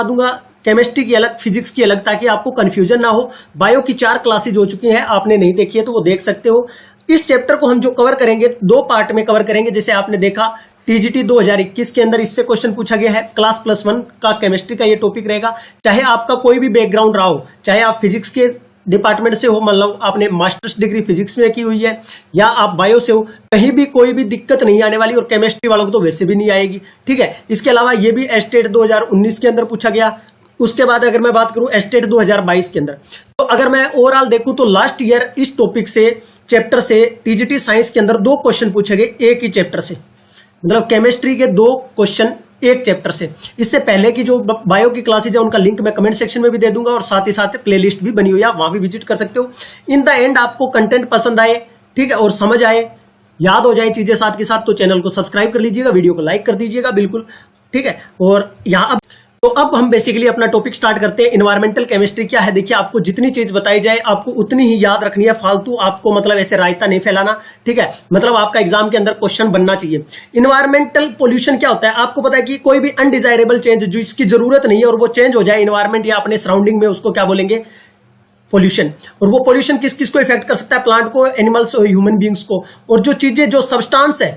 दूंगा केमिस्ट्री की अलग, फिजिक्स की अलग, ताकि आपको कंफ्यूजन ना हो। बायो की 4 क्लासेज हो चुकी हैं, आपने नहीं देखी है तो वो देख सकते हो। इस चैप्टर को हम जो कवर करेंगे 2 पार्ट में कवर करेंगे। जैसे आपने देखा टीजीटी 2021 के अंदर इससे क्वेश्चन पूछा गया है, क्लास +1 का केमिस्ट्री का ये टॉपिक रहेगा। चाहे आपका कोई भी बैकग्राउंड रहा हो, चाहे आप फिजिक्स के डिपार्टमेंट से हो, मतलब आपने मास्टर्स डिग्री फिजिक्स में की हुई है, या आप बायो से हो, कहीं भी कोई भी दिक्कत नहीं आने वाली, और केमिस्ट्री वालों को तो वैसे भी नहीं आएगी। ठीक है, इसके अलावा ये भी एस्टेट 2019 के अंदर पूछा गया। उसके बाद अगर मैं बात करूं एस्टेट 2022 के अंदर, तो अगर मैं ओवरऑल देखूं तो लास्ट ईयर इस टॉपिक से, चैप्टर से, टीजीटी साइंस के अंदर 2 क्वेश्चन पूछे गए एक ही चैप्टर से, मतलब केमिस्ट्री के 2 क्वेश्चन एक चैप्टर से। इससे पहले की जो बायो की क्लासेज है उनका लिंक मैं कमेंट सेक्शन में भी दे दूंगा, और साथ ही साथ प्लेलिस्ट भी बनी हुई है, आप वहां भी विजिट कर सकते हो। इन द एंड आपको कंटेंट पसंद आए, ठीक है, और समझ आए, याद हो जाए चीजें साथ के साथ, तो चैनल को सब्सक्राइब कर लीजिएगा, वीडियो को लाइक कर दीजिएगा बिल्कुल, ठीक है। और यहाँ अब हम बेसिकली अपना टॉपिक स्टार्ट करते हैं। इन्वायरमेंटल केमिस्ट्री क्या है, देखिए आपको जितनी चीज बताई जाए आपको उतनी ही याद रखनी है, फालतू आपको मतलब ऐसे रायता नहीं फैलाना, ठीक है। मतलब आपका एग्जाम के अंदर क्वेश्चन बनना चाहिए। इन्वायरमेंटल पोल्यूशन क्या होता है, आपको पता है कि कोई भी अनडिजायरेबल चेंज जो इसकी जरूरत नहीं है और वो चेंज हो जाए इन्वायरमेंट या अपने सराउंडिंग में, उसको क्या बोलेंगे, पोल्यूशन। और वो पोल्यूशन किस किस को इफेक्ट कर सकता है, प्लांट को, एनिमल्स और ह्यूमन बींग्स को। और जो चीजें, जो सब्सटेंस है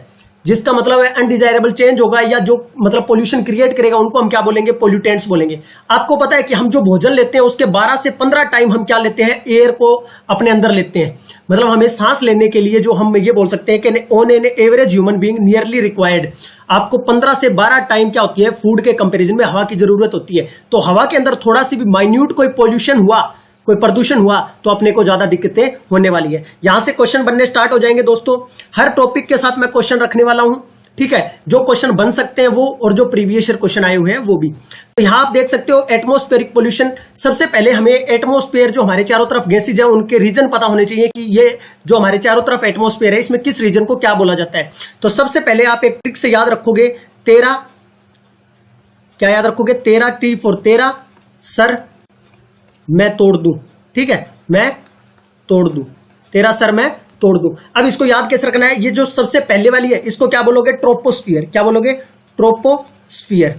जिसका मतलब है अनडिजायरेबल चेंज होगा या जो मतलब पोल्यूशन क्रिएट करेगा, उनको हम क्या बोलेंगे, पोल्यूटेंट्स बोलेंगे। आपको पता है कि हम जो भोजन लेते हैं उसके 12 से 15 टाइम हम क्या लेते हैं, एयर को अपने अंदर लेते हैं। मतलब हमें सांस लेने के लिए जो हम ये बोल सकते हैं कि on an average human being nearly required, आपको 15 से 12 टाइम क्या होती है, फूड के कंपेरिजन में हवा की जरूरत होती है। तो हवा के अंदर थोड़ा सी भी माइन्यूट कोई पोल्यूशन हुआ, कोई प्रदूषण हुआ, तो अपने को ज्यादा दिक्कतें होने वाली है। यहां से क्वेश्चन बनने स्टार्ट हो जाएंगे दोस्तों। हर टॉपिक के साथ मैं क्वेश्चन रखने वाला हूं, ठीक है। जो क्वेश्चन बन सकते हैं वो, और जो प्रीवियस ईयर क्वेश्चन आए हुए हैं वो भी। तो यहां आप देख सकते हो एटमॉस्फेरिक पोल्यूशन। सबसे पहले हमें एटमॉस्फेयर, जो हमारे चारों तरफ गैसेज है, उनके रीजन पता होने चाहिए कि ये जो हमारे चारों तरफ एटमॉस्फेयर है इसमें किस रीजन को क्या बोला जाता है। तो सबसे पहले आप एक ट्रिक से याद रखोगे, 13, क्या याद रखोगे, 13 T फॉर 13, सर मैं तोड़ दूं, ठीक है, मैं तोड़ दूं, 13 सर मैं तोड़ दूं। अब इसको याद कैसे रखना है, ये जो सबसे पहले वाली है इसको क्या बोलोगे, ट्रोपोस्फियर। क्या बोलोगे, ट्रोपोस्फियर,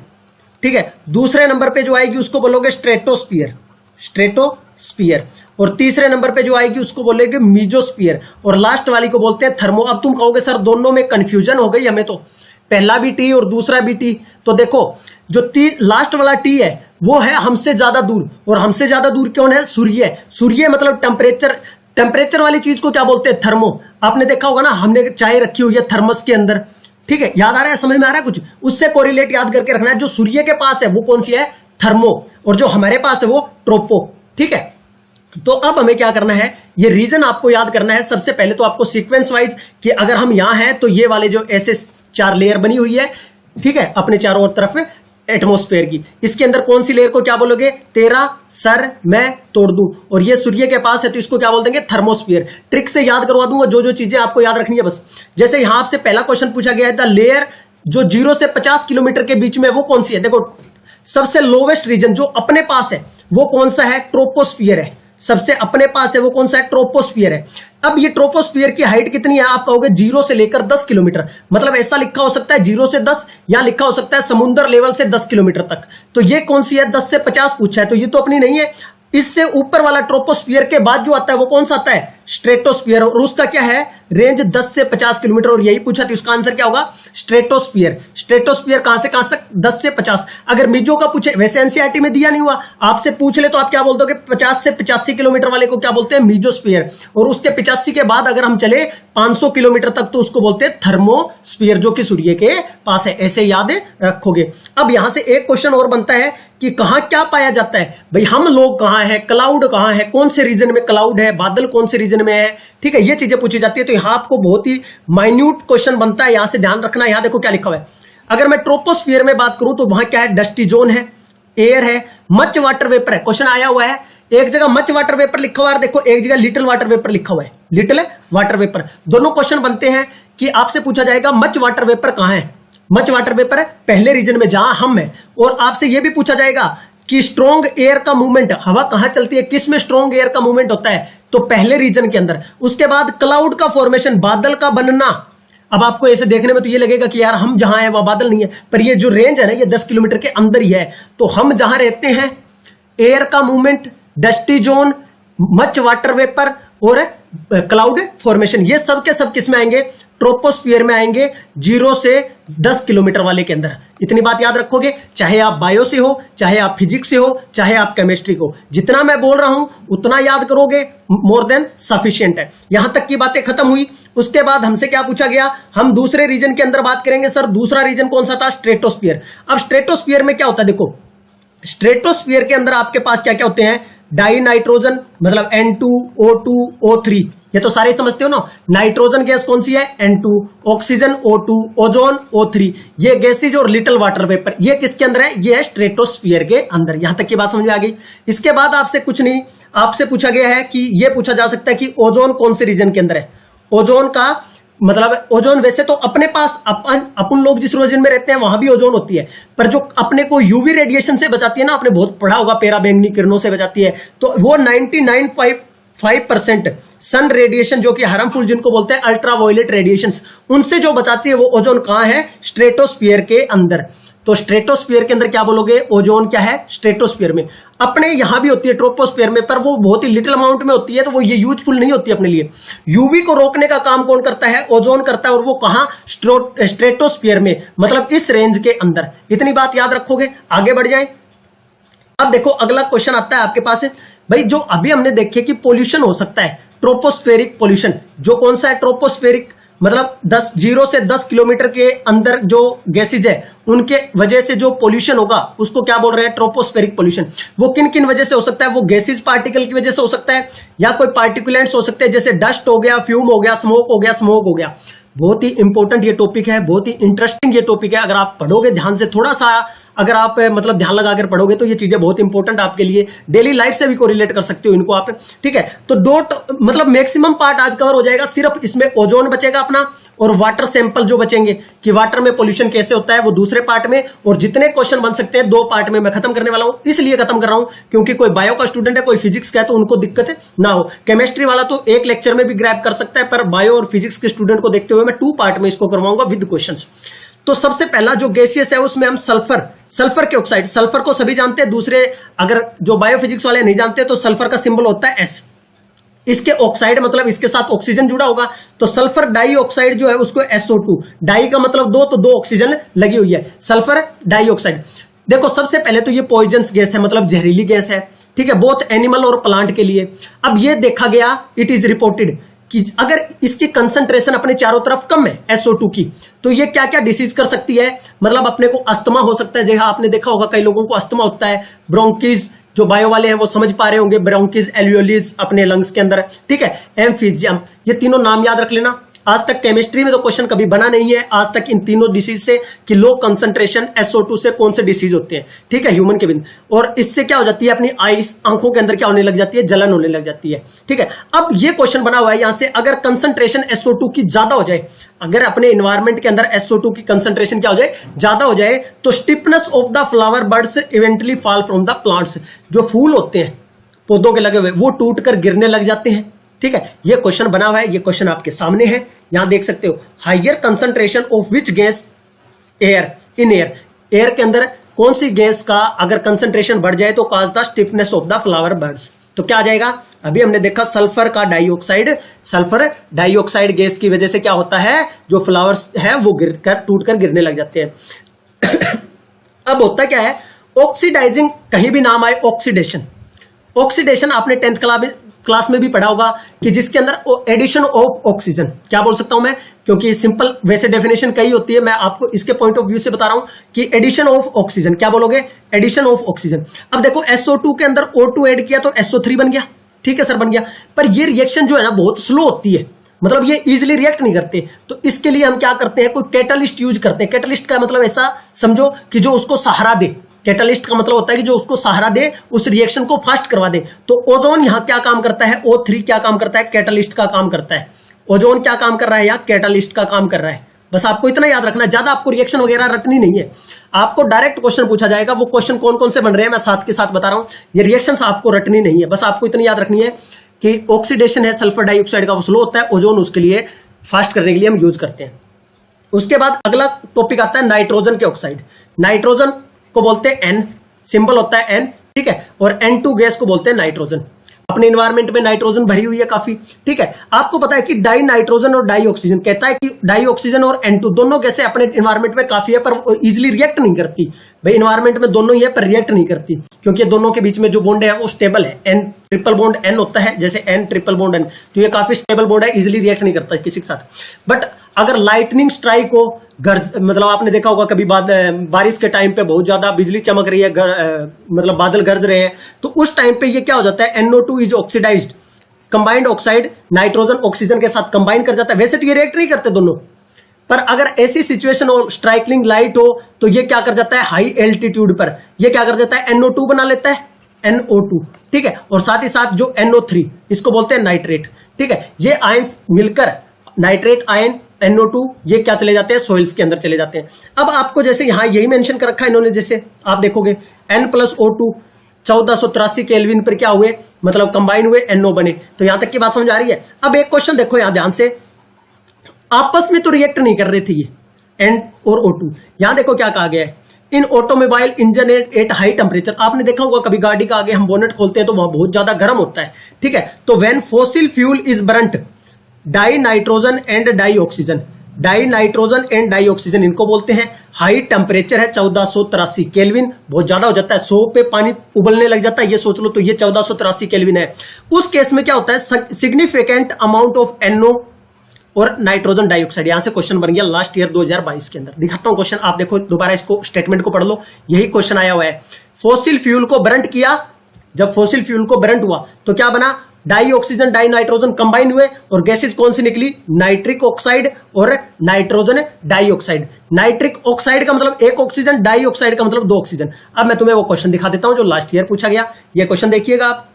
ठीक है। दूसरे नंबर पे जो आएगी उसको बोलोगे स्ट्रेटोस्फियर, स्ट्रेटोस्फियर। और तीसरे नंबर पे जो आएगी उसको बोलेगे मीजोस्फियर। और लास्ट वाली को बोलते हैं थर्मो। अब तुम कहोगे सर दोनों में कंफ्यूजन हो गई हमें, तो पहला भी टी और दूसरा भी टी। तो देखो जो लास्ट वाला टी है वो है हमसे ज्यादा दूर, और हमसे ज्यादा दूर कौन है, सूर्य। सूर्य मतलब टेम्परेचर, टेम्परेचर वाली चीज को क्या बोलते हैं, थर्मो। आपने देखा होगा ना, हमने चाय रखी हुई है थर्मस के अंदर, ठीक है, याद आ रहा है, समझ में आ रहा है कुछ, उससे कोरिलेट याद करके रखना है। जो सूर्य के पास है वो कौन सी है, थर्मो, और जो हमारे पास है वो ट्रोपो, ठीक है। तो अब हमें क्या करना है, ये रीजन आपको याद करना है। सबसे पहले तो आपको सीक्वेंस वाइज कि अगर हम यहां हैं तो ये वाले जो ऐसे 4 लेयर बनी हुई है, ठीक है, अपने चारों तरफ एटमॉस्फेयर की, इसके अंदर कौन सी लेयर को क्या बोलोगे, 13 सर मैं तोड़ दूं। और ये सूर्य के पास है तो इसको क्या बोल देंगे, थर्मोस्फियर। ट्रिक से याद करवा दूंगा जो जो चीजें आपको याद रखनी है बस। जैसे यहां आपसे पहला क्वेश्चन पूछा गया है, द लेयर जो 0 से 50 किलोमीटर के बीच में, वो कौन सी है। देखो सबसे लोवेस्ट रीजन जो अपने पास है वो कौन सा है, ट्रोपोस्फियर है। सबसे अपने पास है वो कौन सा है, ट्रोपोस्फियर है। अब ये ट्रोपोस्फियर की हाइट कितनी है, आप कहोगे 0 से लेकर 10 किलोमीटर। मतलब ऐसा लिखा हो सकता है 0 से 10, या लिखा हो सकता है समुद्र लेवल से 10 किलोमीटर तक। तो ये कौन सी है, 10 से 50 पूछा है, तो ये तो अपनी नहीं है। इससे ऊपर वाला ट्रोपोस्फियर के बाद जो आता है वो कौन सा आता है, स्ट्रेटोस्फियर, और उसका क्या है, रेंज 10 से 50 किलोमीटर। और यही पूछा तो इसका आंसर क्या होगा, स्ट्रेटोस्फियर। स्ट्रेटोस्फियर कहां से कहां तक, 10 से 50। अगर मीजो का पूछे, वैसे एनसीईआरटी में दिया नहीं हुआ, आपसे पूछ ले तो आप क्या बोल दोगे, 50 से 85 किलोमीटर वाले को क्या बोलते हैं, मीजोस्फियर। और उसके 85 के बाद अगर हम चले 500 किलोमीटर तक तो उसको बोलते हैं थर्मोस्फियर, जो कि सूर्य के पास है। ऐसे याद रखोगे। अब यहां से एक क्वेश्चन और बनता है कि कहां क्या पाया जाता है, भाई हम लोग कहां है, क्लाउड कहां है, कौन से रीजन में क्लाउड है, बादल कौन से रीजन में है, ठीक है, ये चीजें पूछी जाती है। तो यहां आपको बहुत ही माइन्यूट क्वेश्चन बनता है, यहां से ध्यान रखना। यहां देखो क्या लिखा हुआ है, अगर मैं ट्रोपोस्फियर में बात करूं तो वहां क्या है, डस्टी जोन है, एयर है, मच वाटर वेपर है। क्वेश्चन आया हुआ है, एक जगह मच वाटर वेपर लिखा हुआ है, देखो एक जगह लिटिल वाटर वेपर लिखा हुआ है, लिटिल वाटर वेपर। दोनों क्वेश्चन बनते हैं कि आपसे पूछा जाएगा मच वाटर वेपर कहां है। मच वाटर वेपर है पहले रीजन में जहां हम है। और आपसे यह भी पूछा जाएगा कि स्ट्रॉन्ग एयर का मूवमेंट, हवा कहां चलती है, किस में स्ट्रॉन्ग एयर का मूवमेंट होता है, तो पहले रीजन के अंदर। उसके बाद क्लाउड का फॉर्मेशन, बादल का बनना, अब आपको ऐसे देखने में तो ये लगेगा कि यार हम जहां हैं वह बादल नहीं है, पर ये जो रेंज है ना ये 10 किलोमीटर के अंदर ही है। तो हम जहां रहते हैं एयर का movement, dusty zone, much water vapour और क्लाउड फॉर्मेशन, ये सब के सब किस में आएंगे? ट्रोपोस्फियर में आएंगे, 0 से 10 किलोमीटर वाले के अंदर। इतनी बात याद रखोगे, चाहे आप बायो से हो, चाहे आप फिजिक्स से हो, चाहे आप केमिस्ट्री को, जितना मैं बोल रहा हूं उतना याद करोगे, मोर देन सफिशिएंट है। यहां तक की बातें खत्म हुई। उसके बाद हमसे क्या पूछा गया? हम दूसरे रीजन के अंदर बात करेंगे। सर दूसरा रीजन कौन सा था? स्ट्रेटोस्फियर। अब स्ट्रेटोस्फियर में क्या होता है? देखो स्ट्रेटोस्फियर के अंदर आपके पास क्या क्या होते हैं? डाई नाइट्रोजन, मतलब N2, O2, O3, ये तो सारे समझते हो ना। नाइट्रोजन गैस कौन सी है? N2, oxygen O2, ozone O3, ये गैसेज और लिटिल वाटर वेपर, ये किसके अंदर है? ये है स्ट्रेटोस्फियर के अंदर। यहां तक की बात समझ में आ गई। इसके बाद आपसे कुछ नहीं, आपसे पूछा गया है कि ये पूछा जा सकता है कि ओजोन कौन से रीजन के अंदर है। ओजोन का मतलब ओजोन वैसे तो अपने पास अपन लोग जिस रीजन में रहते हैं वहां भी ओजोन होती है, पर जो अपने को यूवी रेडिएशन से बचाती है ना, आपने बहुत पढ़ा होगा, पैराबैंगनी किरणों से बचाती है, तो वो 99.5% सन रेडिएशन जो कि हार्मफुल जिनको बोलते हैं अल्ट्रावायलेट रेडिएशंस, उनसे जो बचाती है वो ओजोन कहां है? स्ट्रेटोस्फियर के अंदर। तो स्ट्रेटोस्फियर के अंदर क्या बोलोगे? ओजोन क्या है? स्ट्रेटोस्फियर में। अपने यहां भी होती है ट्रोपोस्फियर में, पर वो बहुत ही लिटिल अमाउंट में होती है, तो वो ये यूजफुल नहीं होती अपने लिए। यूवी को रोकने का काम कौन करता है? ओजोन करता है, और वो कहां? स्ट्रेटोस्फियर में, मतलब इस रेंज के अंदर। इतनी बात याद रखोगे, आगे बढ़ जाए। अब देखो अगला क्वेश्चन आता है आपके पास है भाई, जो अभी हमने देखे कि पोल्यूशन हो सकता है, ट्रोपोस्फेरिक पोल्यूशन, जो कौन सा है? ट्रोपोस्फेरिक, मतलब 0 से 10 किलोमीटर के अंदर जो गैसेज है उनके वजह से जो पोल्यूशन होगा उसको क्या बोल रहे हैं? Tropospheric pollution. वो किन किन वजह से हो सकता है? वो गैसेज पार्टिकल की वजह से हो सकता है, या कोई पार्टिकुलेंट्स हो सकते हैं, जैसे डस्ट हो गया, फ्यूम हो गया, स्मोक हो गया, स्मोक हो गया। बहुत ही इंपॉर्टेंट ये टॉपिक है, बहुत ही इंटरेस्टिंग ये टॉपिक है। अगर आप पढ़ोगे ध्यान से, थोड़ा सा अगर आप मतलब ध्यान लगाकर पढ़ोगे तो ये चीजें बहुत इंपॉर्टेंट आपके लिए, डेली लाइफ से भी कोरिलेट कर सकते हो इनको आप, ठीक है। तो मतलब मैक्सिमम पार्ट आज कवर हो जाएगा। सिर्फ इसमें ओजोन बचेगा अपना, और वाटर सैंपल जो बचेंगे कि वाटर में पोल्यूशन कैसे होता है, वो दूसरे पार्ट में। और जितने क्वेश्चन बन सकते हैं 2 पार्ट में मैं खत्म करने वाला हूं। इसलिए खत्म कर रहा हूं क्योंकि कोई बायो का स्टूडेंट है, कोई फिजिक्स का है, तो उनको दिक्कत ना हो। केमिस्ट्री वाला तो एक लेक्चर में भी ग्रैब कर सकता है, पर बायो और फिजिक्स के स्टूडेंट को देखते हुए मैं 2 पार्ट में इसको करवाऊंगा विद क्वेश्चंस। तो सबसे पहला जो गैसियस है उसमें हम सल्फर के ऑक्साइड, सल्फर को सभी जानते हैं, दूसरे अगर जो बायोफिजिक्स वाले नहीं जानते तो सल्फर का सिंबल होता है S। इसके ऑक्साइड मतलब इसके साथ ऑक्सीजन जुड़ा होगा, तो सल्फर डाइऑक्साइड जो है उसको SO2, डाई का मतलब 2, तो 2 ऑक्सीजन लगी हुई है, सल्फर डाइऑक्साइड। देखो सबसे पहले तो ये पॉइजनस गैस है, मतलब जहरीली गैस है, ठीक है, बोथ एनिमल और प्लांट के लिए। अब ये देखा गया, इट इज रिपोर्टेड कि अगर इसकी कंसंट्रेशन अपने चारों तरफ कम है SO2 की, तो ये क्या क्या डिसीज कर सकती है। मतलब अपने को अस्थमा हो सकता है, जैसा आपने देखा होगा कई लोगों को अस्थमा होता है। ब्रोंकिस, जो बायो वाले हैं वो समझ पा रहे होंगे, ब्रोंकिस एल्वियोलिस अपने लंग्स के अंदर, ठीक है। एम्फिजियम, ये तीनों नाम याद रख लेना। आज तक केमिस्ट्री में तो क्वेश्चन कभी बना नहीं है आज तक इन तीनों डिसीज से कि लो कंसंट्रेशन SO2 से कौन से डिसीज होते हैं, ठीक है, ह्यूमन के बिन। और इससे क्या हो जाती है, अपनी आईज, आंखों के अंदर क्या होने लग जाती है, जलन होने लग जाती है, ठीक है। अब ये क्वेश्चन बना हुआ है यहां से, अगर कंसंट्रेशन SO2 की ज्यादा हो जाए, अगर अपने एनवायरमेंट के अंदर SO2 की कंसंट्रेशन क्या हो जाए, ज्यादा हो जाए, तो stiffness of the flower buds eventually fall from the plants, जो फूल होते हैं पौधों के लगे हुए वो टूट कर गिरने लग जाते हैं, ठीक है। ये क्वेश्चन बना हुआ है, ये क्वेश्चन आपके सामने है, यहां देख सकते हो। Higher concentration of which gas air in air के अंदर कौन सी गैस का अगर कंसंट्रेशन बढ़ जाए तो cause the stiffness of the flower birds, तो क्या आ जाएगा। अभी हमने देखा सल्फर का डाइऑक्साइड, सल्फर डाइऑक्साइड गैस की वजह से क्या होता है, जो फ्लावर्स है वो गिरकर टूटकर गिरने लग जाते हैं। अब होता क्या है, ऑक्सीडाइजिंग, कहीं भी नाम आए ऑक्सीडेशन, ऑक्सीडेशन आपने 10th क्लास में भी पढ़ा होगा कि जिसके अंदर एडिशन ऑफ ऑक्सीजन, क्या बोल सकता हूं मैं, क्योंकि सिंपल वैसे डेफिनेशन कई होती है, मैं आपको इसके पॉइंट ऑफ व्यू से बता रहा हूं कि एडिशन ऑफ ऑक्सीजन, क्या बोलोगे, एडिशन ऑफ ऑक्सीजन। अब देखो SO2 के अंदर O2 ऐड किया तो SO3 बन गया, ठीक है सर, बन गया, पर ये रिएक्शन जो है ना बहुत स्लो होती है, मतलब ये इजीली रिएक्ट नहीं करते। तो इसके लिए हम क्या करते हैं, कोई कैटलिस्ट यूज करते हैं। कैटलिस्ट का मतलब ऐसा समझो कि जो उसको सहारा दे, कैटलिस्ट का मतलब होता है कि जो उसको सहारा दे, उस रिएक्शन को फास्ट करवा दे। तो ओजोन यहां क्या काम करता है, O3 क्या काम करता है, कैटलिस्ट का काम करता है। ओजोन क्या काम कर रहा है, या कैटलिस्ट का काम कर रहा है। बस आपको इतना याद रखना, ज्यादा आपको रिएक्शन वगैरह रटनी नहीं है। आपको डायरेक्ट क्वेश्चन पूछा जाएगा, वो क्वेश्चन कौन कौन से बन रहे हैं मैं साथ के साथ बता रहा हूं। ये रिएक्शंस आपको रटनी नहीं है, बस आपको इतनी याद रखनी है कि ऑक्सीडेशन है सल्फर डाइऑक्साइड का, वो स्लो होता है, ओजोन उसके लिए फास्ट करने के लिए हम यूज करते हैं। उसके बाद अगला टॉपिक आता है नाइट्रोजन के ऑक्साइड। नाइट्रोजन को बोलते हैं एन, सिंबल होता है एन, ठीक है, और N2 गैस को बोलते हैं नाइट्रोजन। अपने इन्वायरमेंट में नाइट्रोजन भरी हुई है काफी, ठीक है। आपको पता है कि डाई नाइट्रोजन और डाई ऑक्सीजन, कहता है कि डाई ऑक्सीजन और N2 दोनों गैसें अपने इन्वायरमेंट में काफी है पर इजीली रिएक्ट नहीं करती। भाई इन्वायरमेंट में दोनों ही है पर रिएक्ट नहीं करती, क्योंकि दोनों के बीच में जो बॉन्ड है वो स्टेबल है। N ट्रिपल बॉन्ड N होता है, जैसे N ट्रिपल बॉन्ड N, तो ये काफी स्टेबल बॉन्ड है, इजिली रिएक्ट नहीं करता किसी के साथ। बट अगर लाइटनिंग स्ट्राइक हो, गरज, मतलब आपने देखा होगा कभी बारिश के टाइम पे बहुत ज्यादा बिजली चमक रही है, मतलब बादल गरज रहे हैं, तो उस टाइम पे ये क्या हो जाता है, NO2 is oxidized, combined oxide nitrogen oxygen के साथ कंबाइन कर जाता है। वैसे तो ये रिएक्ट नहीं करते दोनों, पर अगर ऐसी सिचुएशन हो, स्ट्राइकलिंग लाइट हो, तो ये क्या कर जाता है, हाई एल्टीट्यूड पर ये क्या कर जाता है, NO2 बना लेता है, NO2, ठीक है। और साथ ही साथ जो NO3, इसको बोलते हैं नाइट्रेट, ठीक है। ये आयंस मिलकर नाइट्रेट आयन NO2 ये क्या चले जाते हैं, सोइल्स के अंदर चले जाते हैं। अब आपको जैसे यहां यही मेंशन कर रखा है इन्होंने, जैसे आप देखोगे N+O2 1483 केल्विन पर क्या हुए, मतलब कंबाइन हुए, NO बने। तो यहां तक की बात समझ आ रही है। अब एक क्वेश्चन देखो यहां ध्यान से, आपस में तो रिएक्ट नहीं कर रहे थे ये N और O2। यहां देखो क्या कहा गया है, इन automobile engine at high temperature. आपने देखा होगा कभी गाड़ी का आगे हम बोनेट खोलते हैं तो वहां बहुत ज्यादा गर्म होता है, ठीक है। तो when fossil fuel is burnt, di nitrogen and di oxygen, di nitrogen and di oxygen इनको बोलते हैं। हाई टेम्परेचर है 1483 केल्विन, बहुत ज्यादा हो जाता है, 100 पे पानी उबलने लग जाता है, ये सोच लो। तो ये 1483 केल्विन है। उस केस में क्या होता है, सिग्निफिकेंट अमाउंट ऑफ NO और नाइट्रोजन डाइऑक्साइड। यहां से क्वेश्चन बन गया लास्ट ईयर 2022 के अंदर। दिखाता हूं क्वेश्चन, आप देखो दोबारा इसको स्टेटमेंट को पढ़ लो, यही क्वेश्चन आया हुआ है। फॉसिल फ्यूल को बर्न किया, जब फॉसिल फ्यूल को बर्न हुआ तो क्या बना, di oxygen di nitrogen combine हुए और गैसेज कौन सी निकली, नाइट्रिक ऑक्साइड और नाइट्रोजन डाइऑक्साइड। नाइट्रिक ऑक्साइड का मतलब एक ऑक्सीजन, डाई ऑक्साइड का मतलब 2 ऑक्सीजन। अब मैं तुम्हें वो क्वेश्चन दिखा देता हूं जो लास्ट ईयर पूछा गया। ये क्वेश्चन देखिएगा आप,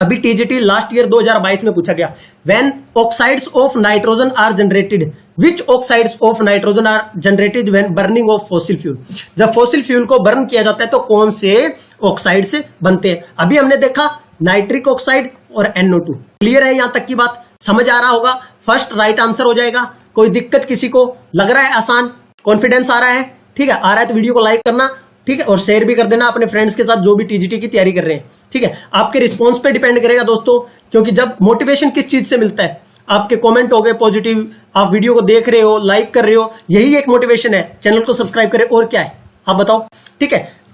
अभी TGT लास्ट ईयर 2022 में पूछा गया। When oxides of nitrogen are generated, which oxides of nitrogen are generated when burning of fossil fuel. जब फॉसिल फ्यूल को बर्न किया जाता है तो कौन से ऑक्साइड्स बनते हैं। अभी हमने देखा नाइट्रिक ऑक्साइड और NO2। क्लियर है, यहां तक की बात समझ आ रहा होगा। फर्स्ट राइट आंसर हो जाएगा। कोई दिक्कत किसी को लग रहा है आसान, कॉन्फिडेंस आ रहा है, ठीक है। आ रहा है तो वीडियो को लाइक करना, ठीक है, और शेयर भी कर देना अपने फ्रेंड्स के साथ जो भी TGT की तैयारी कर रहे हैं, ठीक है। आपके रिस्पॉन्स पे डिपेंड करेगा दोस्तों, क्योंकि जब मोटिवेशन किस चीज से मिलता है, आपके कमेंट हो गए पॉजिटिव, आप वीडियो को देख रहे हो, लाइक कर रहे हो, यही एक मोटिवेशन है। चैनल को सब्सक्राइब करें, और क्या है आप बताओ, ठीक है।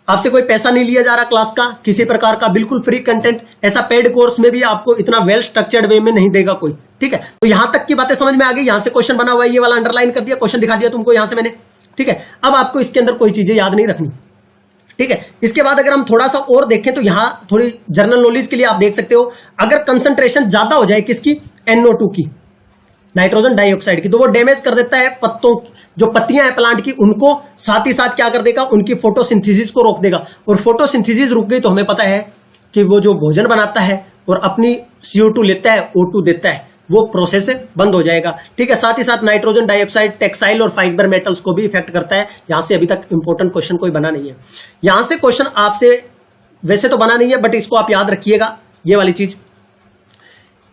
आपसे कोई पैसा नहीं लिया जा रहा क्लास का, किसी प्रकार का, बिल्कुल फ्री कंटेंट। ऐसा पेड कोर्स में भी आपको इतना वेल स्ट्रक्चर्ड वे में नहीं देगा कोई, ठीक है। तो यहां तक की बातें समझ में आ गई। यहां से क्वेश्चन बना हुआ है, ये वाला अंडरलाइन कर दिया, क्वेश्चन दिखा दिया तुमको यहां से मैंने, ठीक है। अब आपको इसके अंदर कोई चीजें याद नहीं रखनी, ठीक है। इसके बाद अगर हम थोड़ा सा और देखें तो यहां थोड़ी जनरल नॉलेज के लिए आप देख सकते हो, अगर कंसंट्रेशन ज्यादा हो जाए किसकी, NO2 की, नाइट्रोजन डाइऑक्साइड की, तो वो डैमेज कर देता है पत्तों, जो पत्तियां हैं प्लांट की, उनको साथ ही साथ क्या कर देगा, उनकी फोटोसिंथेसिस को रोक देगा। और फोटोसिंथेसिस रुक गई तो हमें पता है कि वो जो भोजन बनाता है और अपनी CO2 लेता है, O2 देता है, वो प्रोसेस बंद हो जाएगा, ठीक है। साथ ही साथ नाइट्रोजन डाइऑक्साइड टेक्सटाइल और फाइबर मेटल्स को भी इफेक्ट करता है। यहां से अभी तक इंपॉर्टेंट क्वेश्चन कोई बना नहीं है। यहां से क्वेश्चन आपसे वैसे तो बना नहीं है, बट इसको आप याद रखिएगा, ये वाली चीज,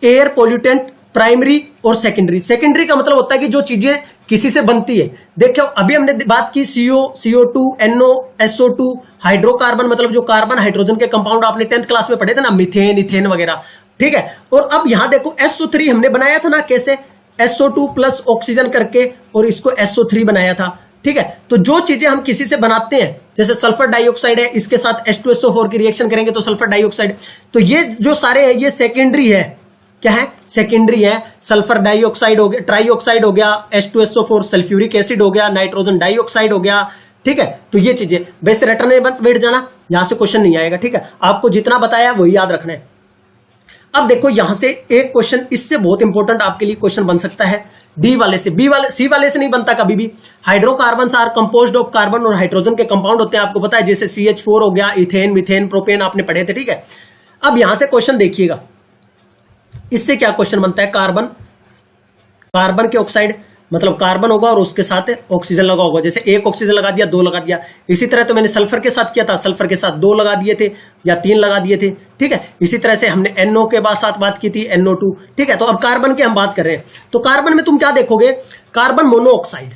एयर पोल्यूटेंट प्राइमरी और सेकेंडरी। सेकेंडरी का मतलब होता है कि जो चीजें किसी से बनती है। देखो अभी हमने बात की CO, CO2, NO, SO2, hydrocarbon, मतलब जो कार्बन हाइड्रोजन के कंपाउंड आपने 10th क्लास में पढ़े थे ना, मीथेन, इथेन वगैरह, ठीक है। और अब यहां देखो SO3 हमने बनाया था ना, कैसे, SO2 प्लस ऑक्सीजन करके, और इसको SO3 बनाया था, ठीक है। तो जो चीजें हम किसी से बनाते हैं, जैसे सल्फर डाइऑक्साइड है, इसके साथ H2SO4 की रिएक्शन करेंगे तो सल्फर डाइऑक्साइड, तो ये जो सारे हैं ये सेकेंडरी है। क्या है, सेकेंडरी है। सल्फर डाइऑक्साइड हो गया, ट्राइऑक्साइड हो गया, H2SO4 सल्फ्यूरिक एसिड हो गया, नाइट्रोजन डाइऑक्साइड हो गया, ठीक है। तो ये चीजें वैसे रटने मत बैठ जाना, यहां से क्वेश्चन नहीं आएगा, ठीक है। आपको जितना बताया वही याद रखना है। अब देखो यहां से एक क्वेश्चन इससे बहुत इंपॉर्टेंट आपके लिए क्वेश्चन बन सकता है, डी वाले से, सी वाले से नहीं बनता कभी भी। Hydrocarbon are composed of carbon और हाइड्रोजन के कंपाउंड होते हैं, आपको पता है, जैसे CH4 हो गया, इथेन, मीथेन, प्रोपेन आपने पढ़े थे, ठीक है। अब यहां से क्वेश्चन देखिएगा, इससे क्या क्वेश्चन बनता है, कार्बन के ऑक्साइड, मतलब कार्बन होगा और उसके साथ ऑक्सीजन लगा होगा। जैसे एक ऑक्सीजन लगा दिया, दो लगा दिया। इसी तरह तो मैंने सल्फर के साथ किया था, सल्फर के साथ 2 लगा दिए थे या 3 लगा दिए थे, ठीक है। इसी तरह से हमने NO के बाद साथ बात की थी, NO2, ठीक है। तो अब कार्बन की हम बात कर रहे हैं। तो कार्बन में तुम क्या देखोगे, कार्बन मोनोऑक्साइड,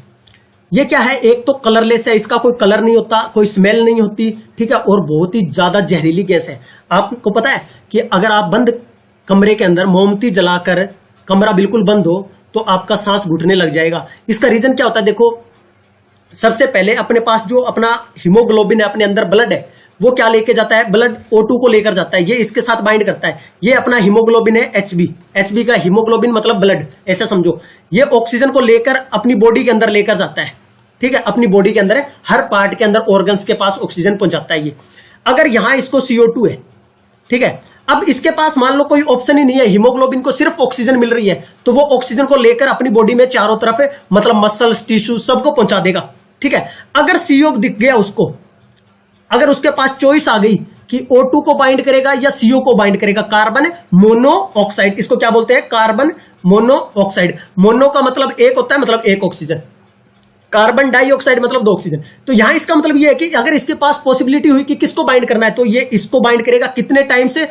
ये क्या है, एक तो कलरलेस है, इसका कोई कलर नहीं होता, कोई स्मेल नहीं होती, ठीक है, और बहुत ही ज्यादा जहरीली गैस है। आपको पता है कि अगर आप बंद कमरे के अंदर मोमबत्ती जलाकर कमरा बिल्कुल बंद हो तो आपका सांस घुटने लग जाएगा। इसका रीजन क्या होता है, देखो सबसे पहले अपने पास जो अपना हीमोग्लोबिन है, अपने अंदर ब्लड है, वो क्या लेके जाता है, ब्लड O2 को लेकर जाता है, ये इसके साथ बाइंड करता है। ये अपना हीमोग्लोबिन है HB का हीमोग्लोबिन मतलब ब्लड, ऐसा समझो। ये ऑक्सीजन को लेकर अपनी बॉडी के अंदर लेकर जाता है, ठीक है, अपनी बॉडी के अंदर हर पार्ट के अंदर ऑर्गन्स के पास ऑक्सीजन पहुंचाता है ये। अगर यहां इसको CO2 है, ठीक है, अब इसके पास मान लो कोई ऑप्शन ही नहीं है, हीमोग्लोबिन को सिर्फ ऑक्सीजन मिल रही है, तो वो ऑक्सीजन को लेकर अपनी बॉडी में चारों तरफ है, मतलब मसल्स, टिश्यू सबको पहुंचा देगा, ठीक है। अगर CO दिख गया उसको, अगर उसके पास चॉइस आ गई कि O2 को बाइंड करेगा या CO को बाइंड करेगा, कार्बन मोनोऑक्साइड, इसको क्या बोलते हैं, कार्बन मोनोऑक्साइड। मोनो का मतलब एक होता है, मतलब एक ऑक्सीजन, कार्बन डाइऑक्साइड मतलब 2 ऑक्सीजन। तो यहां इसका मतलब यह है कि अगर इसके पास पॉसिबिलिटी हुई कि किसको बाइंड करना है, तो ये इसको बाइंड करेगा, कितने टाइम से,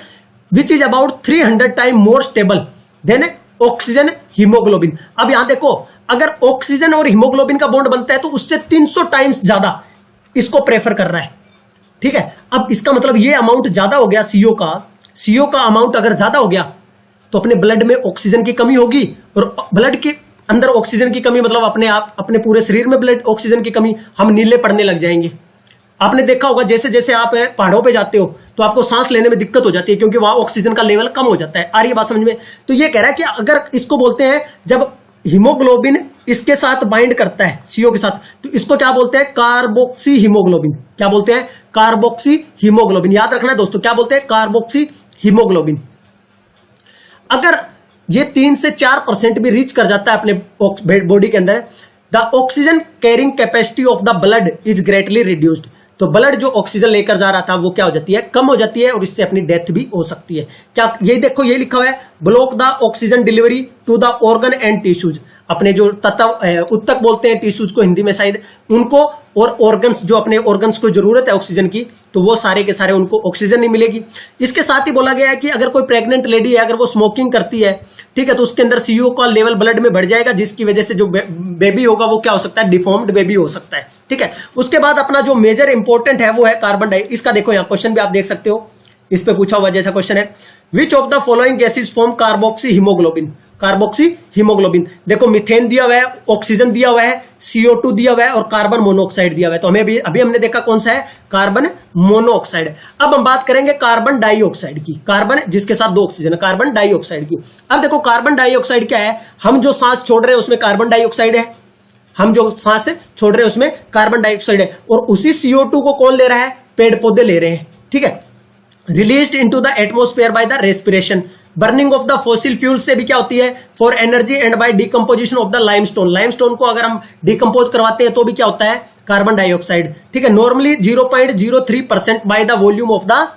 which is about 300 time more stable then oxygen haemoglobin. अब यहां देखो, अगर ऑक्सीजन और हीमोग्लोबिन का बॉन्ड बनता है तो उससे 300 टाइम्स ज्यादा इसको प्रेफर कर रहा है, ठीक है। अब इसका मतलब ये अमाउंट ज्यादा हो गया CO का अमाउंट अगर ज्यादा हो गया तो अपने ब्लड में ऑक्सीजन की कमी होगी, और ब्लड के अंदर ऑक्सीजन की कमी मतलब अपने आप अपने पूरे शरीर में ब्लड ऑक्सीजन की कमी, हम नीले पड़ने लग जाएंगे। आपने देखा होगा जैसे जैसे आप पहाड़ों पे जाते हो तो आपको सांस लेने में दिक्कत हो जाती है, क्योंकि वहां ऑक्सीजन का लेवल कम हो जाता है। आ रही है बात समझ में? तो ये कह रहा है कि अगर इसको बोलते हैं, जब हीमोग्लोबिन इसके साथ बाइंड करता है CO के साथ, तो इसको क्या बोलते हैं, कार्बोक्सी हीमोग्लोबिन। क्या बोलते हैं, कार्बोक्सी हीमोग्लोबिन। याद रखना है दोस्तों, क्या बोलते हैं, कार्बोक्सी हीमोग्लोबिन। अगर ये 3 से 4% भी रीच कर जाता है अपने बॉडी के अंदर, the oxygen carrying capacity of the blood is greatly reduced. तो ब्लड जो ऑक्सीजन लेकर जा रहा था वो क्या हो जाती है, कम हो जाती है, और इससे अपनी डेथ भी हो सकती है। क्या ये देखो, ये लिखा हुआ है, block the oxygen delivery to the organ and tissues. अपने जो उत्तक बोलते हैं टिश्यूज को हिंदी में शायद, उनको, और ऑर्गन्स, जो अपने ऑर्गन्स को जरूरत है ऑक्सीजन की, तो वो सारे के सारे उनको ऑक्सीजन नहीं मिलेगी। इसके साथ ही बोला गया है कि अगर कोई प्रेग्नेंट लेडी है, अगर वो स्मोकिंग करती है, ठीक है, तो उसके अंदर CO का लेवल ब्लड में बढ़ जाएगा, जिसकी वजह से जो बेबी होगा वो क्या हो सकता है, डिफॉर्म्ड बेबी हो सकता है, ठीक है। उसके बाद अपना जो मेजर इंपॉर्टेंट है वो है कार्बन डाइऑक्साइड। इसका देखो यहाँ क्वेश्चन भी आप देख सकते हो, इस पे पूछा हुआ जैसा क्वेश्चन है, which of the following gases form carboxy haemoglobin. Carboxy haemoglobin, देखो मीथेन दिया हुआ है, ऑक्सीजन दिया हुआ है, CO2 दिया हुआ है, और कार्बन मोनोऑक्साइड दिया हुआ है। तो हमें अभी हमने देखा कौन सा है, कार्बन मोनोऑक्साइड। अब हम बात करेंगे कार्बन डाइऑक्साइड की, कार्बन जिसके साथ 2 ऑक्सीजन है, कार्बन डाइऑक्साइड की। अब देखो कार्बन डाइऑक्साइड क्या है, हम जो सांस छोड़ रहे हैं उसमें कार्बन डाइऑक्साइड है, हम जो सांस छोड़ रहे हैं उसमें कार्बन डाइऑक्साइड है, और उसी CO2 को कौन ले रहा है, पेड़ पौधे ले रहे हैं, ठीक है। Released into the atmosphere by the respiration. Burning of the fossil fuel से भी क्या होती है, for energy and by decomposition of the limestone. Limestone को अगर हम डिकम्पोज करवाते हैं तो भी क्या होता है, कार्बन डाइऑक्साइड, ठीक है। Normally 0.03% by the volume of the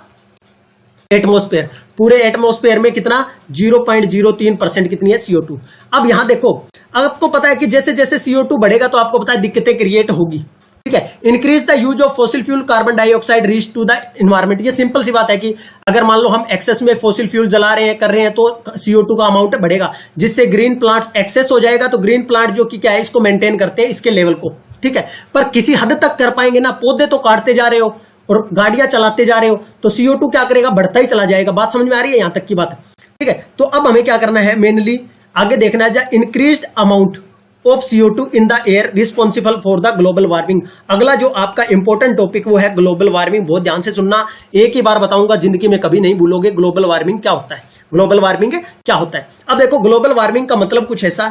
atmosphere. पूरे एटमॉस्फेयर में कितना, 0.03% कितनी है, CO2। अब यहां देखो, आपको पता है कि जैसे जैसे CO2 बढ़ेगा तो आपको पता है दिक्कतें क्रिएट होगी, ठीक है। Increase the use of fossil fuel, carbon dioxide reach to the environment. ये सिंपल सी बात है कि अगर मान लो हम एक्सेस में फॉसिल फ्यूल जला रहे हैं, कर रहे हैं, तो CO2 का अमाउंट बढ़ेगा, जिससे ग्रीन प्लांट्स एक्सेस हो जाएगा। तो ग्रीन प्लांट जो कि क्या है, इसको मेंटेन करते हैं, इसके लेवल को, ठीक है। पर किसी हद तक कर पाएंगे ना, पौधे तो काटते जा रहे हो और गाड़ियां चलाते जा रहे हो, तो CO2 क्या करेगा, बढ़ता ही चला जाएगा। बात समझ में आ रही है यहां तक की बात, ठीक है। तो अब हमें क्या करना है, मेनली आगे देखना है, increased amount of CO2 in the air responsible for the global warming. अगला जो आपका इंपॉर्टेंट टॉपिक वो है ग्लोबल वार्मिंग। बहुत ध्यान से सुनना, एक ही बार बताऊंगा, जिंदगी में कभी नहीं भूलोगे ग्लोबल वार्मिंग क्या होता है। ग्लोबल वार्मिंग क्या होता है, अब देखो ग्लोबल वार्मिंग का मतलब कुछ ऐसा,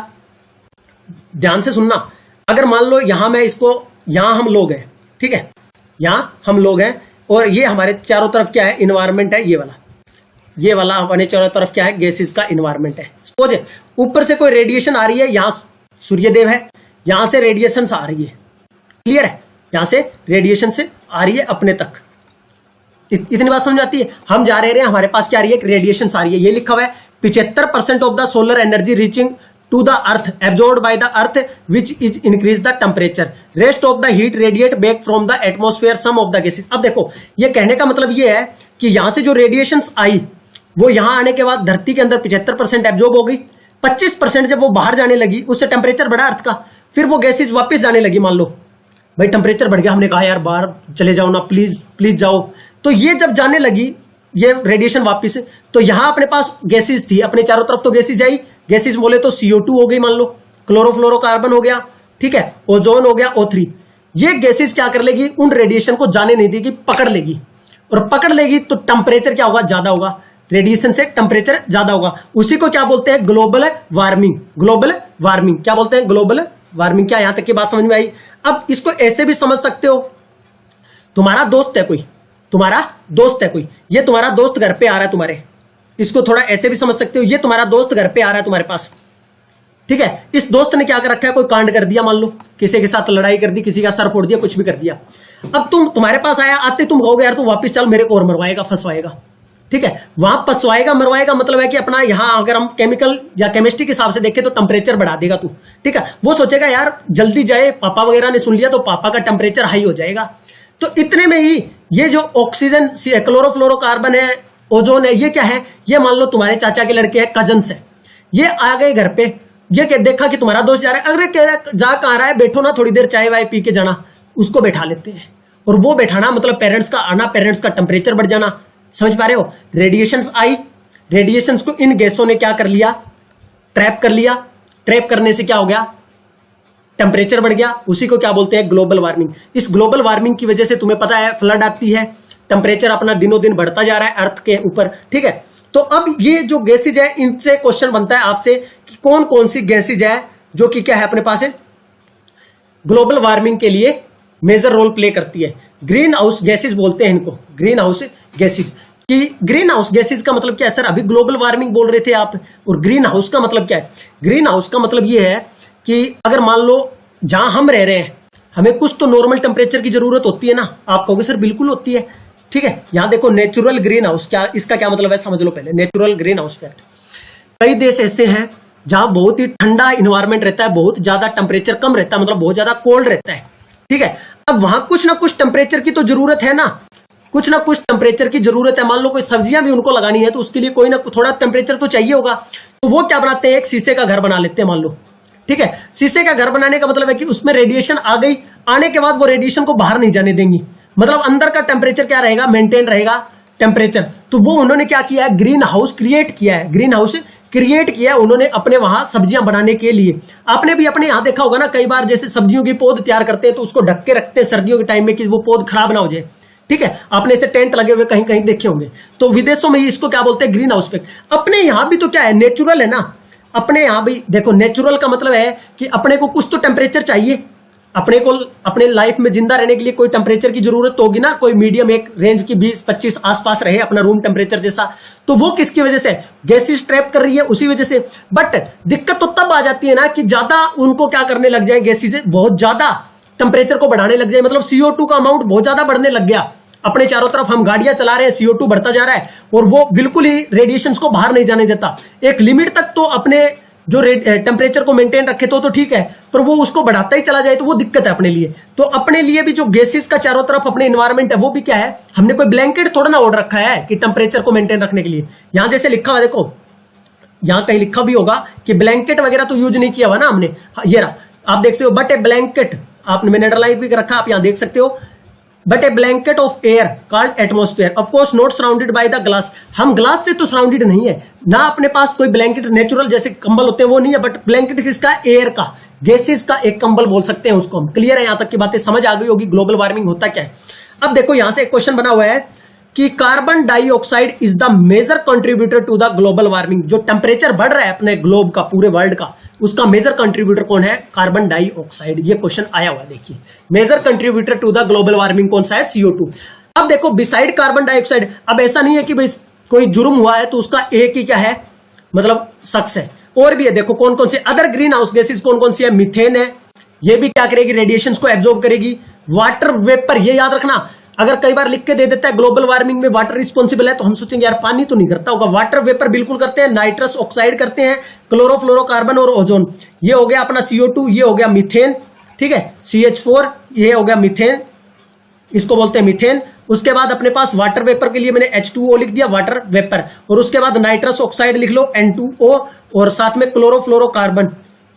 ध्यान से सुनना। अगर मान लो यहां मैं इसको, यहां हम लोग हैं, ठीक है, यहां हम लोग हैं, और ये हमारे चारों तरफ क्या है, इन्वायरमेंट है, ये वाला हमारे चारों तरफ क्या है, गैसेस का इन्वायरमेंट है। सपोज ऊपर से कोई रेडिएशन आ रही है, यहां सूर्यदेव है, यहां से रेडिएशन आ रही है, क्लियर है, यहां से रेडिएशन से आ रही है अपने तक। इतनी बात समझ आती है। हम जा रहे हैं, हमारे पास क्या आ रही है, रेडिएशन आ रही है। ये लिखा हुआ है 75% of the solar energy reaching to the earth, absorbed by the earth, which is increase the temperature. Rest of the heat radiate back from the atmosphere, some of the gases. अब देखो ये कहने का मतलब ये है कि यहां से जो रेडिएशंस आई वो यहां आने के बाद धरती के अंदर 75% एब्जॉर्ब हो गई, 25% जब वो बाहर जाने लगी उससे टेम्परेचर बढ़ा अर्थ का, फिर वो गैसेज वापस जाने लगी। मान लो भाई टेम्परेचर बढ़ गया, हमने कहा यार बाहर चले जाओ ना, प्लीज प्लीज जाओ, तो ये जब जाने लगी ये रेडिएशन वापस, तो यहां अपने पास गैसेज थी, अपने चारों तरफ तो गैसेज आई, गैसेज बोले तो CO2 हो गई, मान लो क्लोरोफ्लोरोकार्बन हो गया, ठीक है, ओजोन हो गया, O3। ये गैसेज क्या कर लेगी, उन रेडिएशन को जाने नहीं देगी, पकड़ लेगी, और पकड़ लेगी तो टेम्परेचर क्या होगा, ज्यादा होगा, रेडिएशन से टेम्परेचर ज्यादा होगा। उसी को क्या बोलते हैं, ग्लोबल वार्मिंग। ग्लोबल वार्मिंग क्या बोलते हैं, ग्लोबल वार्मिंग। क्या यहां तक की बात समझ में आई? अब इसको ऐसे भी समझ सकते हो, तुम्हारा दोस्त है कोई, तुम्हारा दोस्त है कोई, ये तुम्हारा दोस्त घर पे आ रहा है तुम्हारे, इसको थोड़ा ऐसे भी समझ सकते हो, ये तुम्हारा दोस्त घर पे आ रहा है तुम्हारे पास, ठीक है, इस दोस्त ने क्या कर रखा है, कोई कांड कर दिया, मान लो किसी के साथ लड़ाई कर दी, किसी का सर फोड़ दिया, कुछ भी कर दिया। अब तुम्हारे पास आया, आते तुम कहोगे यार तू वापस चल, मेरे को और मरवाएगा, फंसवाएगा, ठीक है, वहां फंसवाएगा मरवाएगा मतलब है कि अपना यहां अगर हम केमिकल या केमिस्ट्री के हिसाब से देखें तो टेम्परेचर बढ़ा देगा तू, ठीक है, वो सोचेगा यार जल्दी जाए, पापा वगैरह ने सुन लिया तो पापा का टेम्परेचर हाई हो जाएगा। तो इतने में ही ये जो ऑक्सीजन, क्लोरोफ्लोरोकार्बन है, ओजोन है, ये क्या है, ये मान लो तुम्हारे चाचा के लड़के हैं, कजन्स है, ये आ गए घर पे, ये देखा कि तुम्हारा दोस्त जा रहा है, अगर कह रहा जा कहां रहा है, बैठो ना थोड़ी देर चाय वाय पी के जाना, उसको बैठा लेते हैं, और वो बैठाना मतलब पेरेंट्स का आना, पेरेंट्स का टेम्परेचर बढ़ जाना। समझ पा रहे हो? रेडिएशंस आई, रेडिएशंस को इन गैसों ने क्या कर लिया, ट्रैप कर लिया, ट्रैप करने से क्या हो गया, टेम्परेचर बढ़ गया, उसी को क्या बोलते हैं, ग्लोबल वार्मिंग। इस ग्लोबल वार्मिंग की वजह से तुम्हें पता है फ्लड आती है, टेम्परेचर अपना दिनों दिन बढ़ता जा रहा है अर्थ के ऊपर, ठीक है। तो अब ये जो गैसेज है, इनसे क्वेश्चन बनता है आपसे कि कौन कौन सी गैसेज है जो कि क्या है अपने पास है, ग्लोबल वार्मिंग के लिए मेजर रोल प्ले करती है। ग्रीन हाउस गैसेज बोलते हैं इनको, ग्रीन हाउस गैसेज। कि ग्रीन हाउस गैसेज का मतलब क्या है सर, अभी ग्लोबल वार्मिंग बोल रहे थे आप, और ग्रीन हाउस का मतलब क्या है? ग्रीन हाउस का मतलब ये है कि अगर मान लो जहां हम रह रहे हैं, हमें कुछ तो नॉर्मल टेम्परेचर की जरूरत होती है ना, आप कहोगे सर बिल्कुल होती है, ठीक है। यहां देखो नेचुरल ग्रीन हाउस, क्या इसका क्या मतलब है समझ लो पहले, नेचुरल ग्रीन हाउस इफेक्ट। कई देश ऐसे हैं जहां बहुत ही ठंडा इन्वायरमेंट रहता है, बहुत ज्यादा टेम्परेचर कम रहता है, मतलब बहुत ज्यादा कोल्ड रहता है, ठीक है। अब वहां कुछ ना कुछ टेम्परेचर की तो जरूरत है ना, कुछ ना कुछ टेम्परेचर की जरूरत है। मान लो कोई सब्जियां भी उनको लगानी है तो उसके लिए कोई ना थोड़ा टेम्परेचर तो चाहिए होगा, तो वो क्या बनाते हैं, एक शीशे का घर बना लेते हैं मान लो, ठीक है। शीशे का घर बनाने का मतलब है कि उसमें रेडिएशन आ गई, आने के बाद वो रेडिएशन को बाहर नहीं जाने देंगी, मतलब अंदर का टेम्परेचर क्या रहेगा, मेंटेन रहेगा टेम्परेचर। तो वो उन्होंने क्या किया है, ग्रीन हाउस क्रिएट किया है, ग्रीन हाउस क्रिएट किया है उन्होंने अपने वहां सब्जियां बनाने के लिए। आपने भी अपने यहां देखा होगा ना, कई बार जैसे सब्जियों की पौध तैयार करते हैं तो उसको ढक के रखते हैं सर्दियों के टाइम में कि वो पौध खराब ना हो जाए, ठीक है। आपने इसे टेंट लगे हुए कहीं कहीं देखे होंगे, तो विदेशों में इसको क्या बोलते हैं, ग्रीन हाउस इफेक्ट। अपने यहां भी तो क्या है, नेचुरल है ना, अपने यहां भी देखो नेचुरल का मतलब है कि अपने को कुछ तो टेम्परेचर चाहिए, अपने को अपने लाइफ में जिंदा रहने के लिए कोई टेम्परेचर की जरूरत होगी ना, कोई मीडियम एक रेंज की 20-25 आसपास रहे अपना रूम टेम्परेचर जैसा। तो वो किसकी वजह से, गैसेस ट्रैप कर रही है उसी वजह से। बट दिक्कत तो तब आ जाती है ना कि ज्यादा उनको क्या करने लग जाए, गैसेस बहुत ज्यादा टेम्परेचर को बढ़ाने लग जाए, मतलब CO2 का अमाउंट बहुत ज्यादा बढ़ने लग गया। अपने चारों तरफ हम गाड़ियां चला रहे हैं, CO2 बढ़ता जा रहा है और वो बिल्कुल ही रेडिएशंस को बाहर नहीं जाने देता। एक लिमिट तक तो अपने जो टेम्परेचर को मेंटेन रखे तो ठीक है, पर वो उसको बढ़ाता ही चला जाए तो वो दिक्कत है अपने लिए। तो अपने लिए भी जो गैसेस का चारों तरफ अपने इन्वायरमेंट है वो भी क्या है, हमने कोई ब्लैंकेट थोड़ा ना ओढ़ रखा है कि टेम्परेचर को मेंटेन रखने के लिए। यहां जैसे लिखा हुआ देखो, यहां कहीं लिखा भी होगा कि ब्लैंकेट वगैरह तो यूज नहीं किया हुआ ना हमने, ये रहा आप देख सकते हो, बट ए ब्लैंकेट, आपने मैंने अंडरलाइन भी रखा, आप यहां देख सकते हो, but A blanket of air called atmosphere, of course not surrounded by the glass. हम ग्लास से तो सराउंडेड नहीं है ना, अपने पास कोई ब्लैंकेट नेचुरल जैसे कंबल होते हैं वो नहीं है, बट ब्लैंकेट किसका, एयर का, गैसेस का एक कंबल बोल सकते हैं उसको हम। क्लियर है, यहां तक की बातें समझ आ गई होगी ग्लोबल वार्मिंग होता क्या है। अब देखो यहां से एक क्वेश्चन बना हुआ है कि carbon dioxide is the major contributor to the global warming. जो टेम्परेचर बढ़ रहा है अपने ग्लोब का, पूरे वर्ल्ड का, उसका मेजर कंट्रीब्यूटर कौन है, कार्बन डाइऑक्साइड। ये क्वेश्चन आया हुआ है, देखिए major contributor to the global warming कौन सा है, CO2। अब देखो बिसाइड कार्बन डाइऑक्साइड, अब ऐसा नहीं है कि भाई कोई जुर्म हुआ है तो उसका एक ही क्या है, मतलब शख्स है, और भी है। देखो कौन कौन से अदर ग्रीन हाउस गैसेज कौन कौन सी है, मीथेन है, ये भी क्या करेगी, रेडिएशन को एब्जॉर्ब करेगी। वाटर वेपर, ये याद रखना, अगर कई बार लिख के दे देता है ग्लोबल वार्मिंग में वाटर रिस्पॉन्सिबल है, तो हम सोचेंगे यार पानी तो नहीं करता होगा। वाटर वेपर बिल्कुल करते हैं, नाइट्रस ऑक्साइड करते हैं, क्लोरोफ्लोरोकार्बन और ओजोन। ये हो गया अपना CO2, ये हो गया मीथेन, ठीक है, CH4, ये हो गया मीथेन, इसको बोलते हैं मीथेन। उसके बाद अपने पास वाटर वेपर के लिए मैंने H2O लिख दिया, वाटर वेपर, और उसके बाद नाइट्रस ऑक्साइड लिख लो N2O, और साथ में क्लोरोफ्लोरोकार्बन,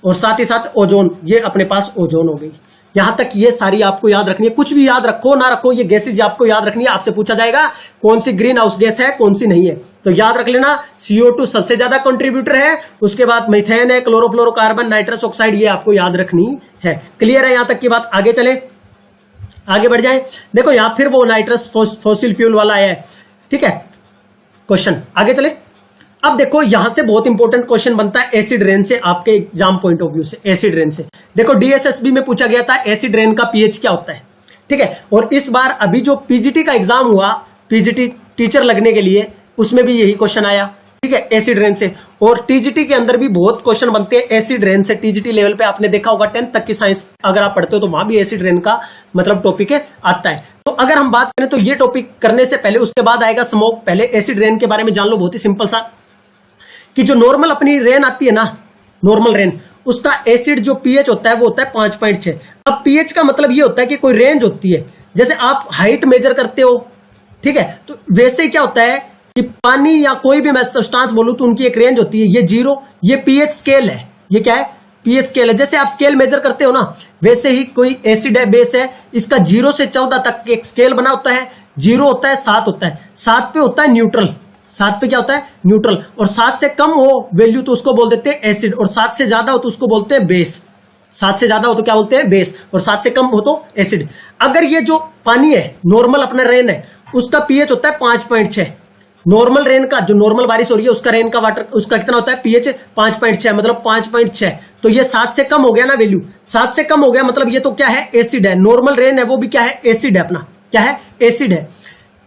और साथ ही साथ ओजोन, ये अपने पास ओजोन हो गई। यहां तक ये सारी आपको याद रखनी है, कुछ भी याद रखो ना रखो, ये गैसेज आपको याद रखनी है। आपसे पूछा जाएगा कौन सी ग्रीन हाउस गैस है, कौन सी नहीं है, तो याद रख लेना CO2 सबसे ज्यादा कंट्रीब्यूटर है, उसके बाद मीथेन है, क्लोरोफ्लोरोकार्बन, नाइट्रस ऑक्साइड, ये आपको याद रखनी है। क्लियर है यहां तक की बात? आगे चले, आगे बढ़ जाए। देखो यहां फिर वो नाइट्रस फॉसिल फ्यूल वाला है, ठीक है क्वेश्चन। आगे चले, अब देखो यहां से बहुत इंपॉर्टेंट क्वेश्चन बनता है एसिड रेन से, आपके एग्जाम पॉइंट ऑफ व्यू से। एसिड रेन से देखो DSSB में पूछा गया था एसिड रेन का pH क्या होता है, ठीक है। और इस बार अभी जो PGT का एग्जाम हुआ, PGT टीचर लगने के लिए, उसमें भी यही क्वेश्चन आया, ठीक है, एसिड रेन से। और TGT के अंदर भी बहुत क्वेश्चन बनते हैं एसिड रेन से। TGT लेवल पे आपने देखा होगा 10th तक की साइंस अगर आप पढ़ते हो तो वहां भी एसिड रेन का मतलब टॉपिक आता है। तो अगर हम बात करें तो ये टॉपिक करने से पहले, उसके बाद आएगा स्मोक, पहले एसिड रेन के बारे में जान लो। बहुत ही सिंपल सा, कि जो नॉर्मल अपनी रेन आती है ना, नॉर्मल रेन, उसका एसिड जो pH होता है वो होता है 5.6। अब pH का मतलब ये होता है कि कोई रेंज होती है, जैसे आप हाइट मेजर करते हो, ठीक है, तो वैसे क्या होता है कि पानी या कोई भी मैं सब्सटेंस बोलूं तो उनकी एक रेंज होती है। ये 0, ये pH स्केल है, ये क्या है, pH स्केल है। जैसे आप स्केल मेजर करते हो ना, वैसे ही कोई एसिड है, बेस है, इसका 0 से 14 तक एक स्केल बना होता है। 0 होता है 7 होता है, 7 पे होता है न्यूट्रल, 7 पे क्या होता है, न्यूट्रल। और 7 से कम हो वैल्यू तो उसको बोल देते हैं एसिड, और 7 से ज्यादा हो तो उसको बोलते हैं बेस। 7 से ज्यादा हो तो क्या बोलते हैं, बेस, और 7 से कम हो तो एसिड। अगर ये जो पानी है, नॉर्मल अपना रेन है, उसका pH होता है 5.6। नॉर्मल रेन का, जो नॉर्मल बारिश हो रही है उसका, रेन का वाटर, उसका कितना होता है pH 5.6, मतलब 5.6। तो ये 7 से कम हो गया ना वैल्यू, 7 से कम हो गया मतलब ये तो क्या है, एसिड है। नॉर्मल रेन है वो भी क्या है, एसिड है, अपना क्या है, एसिड है।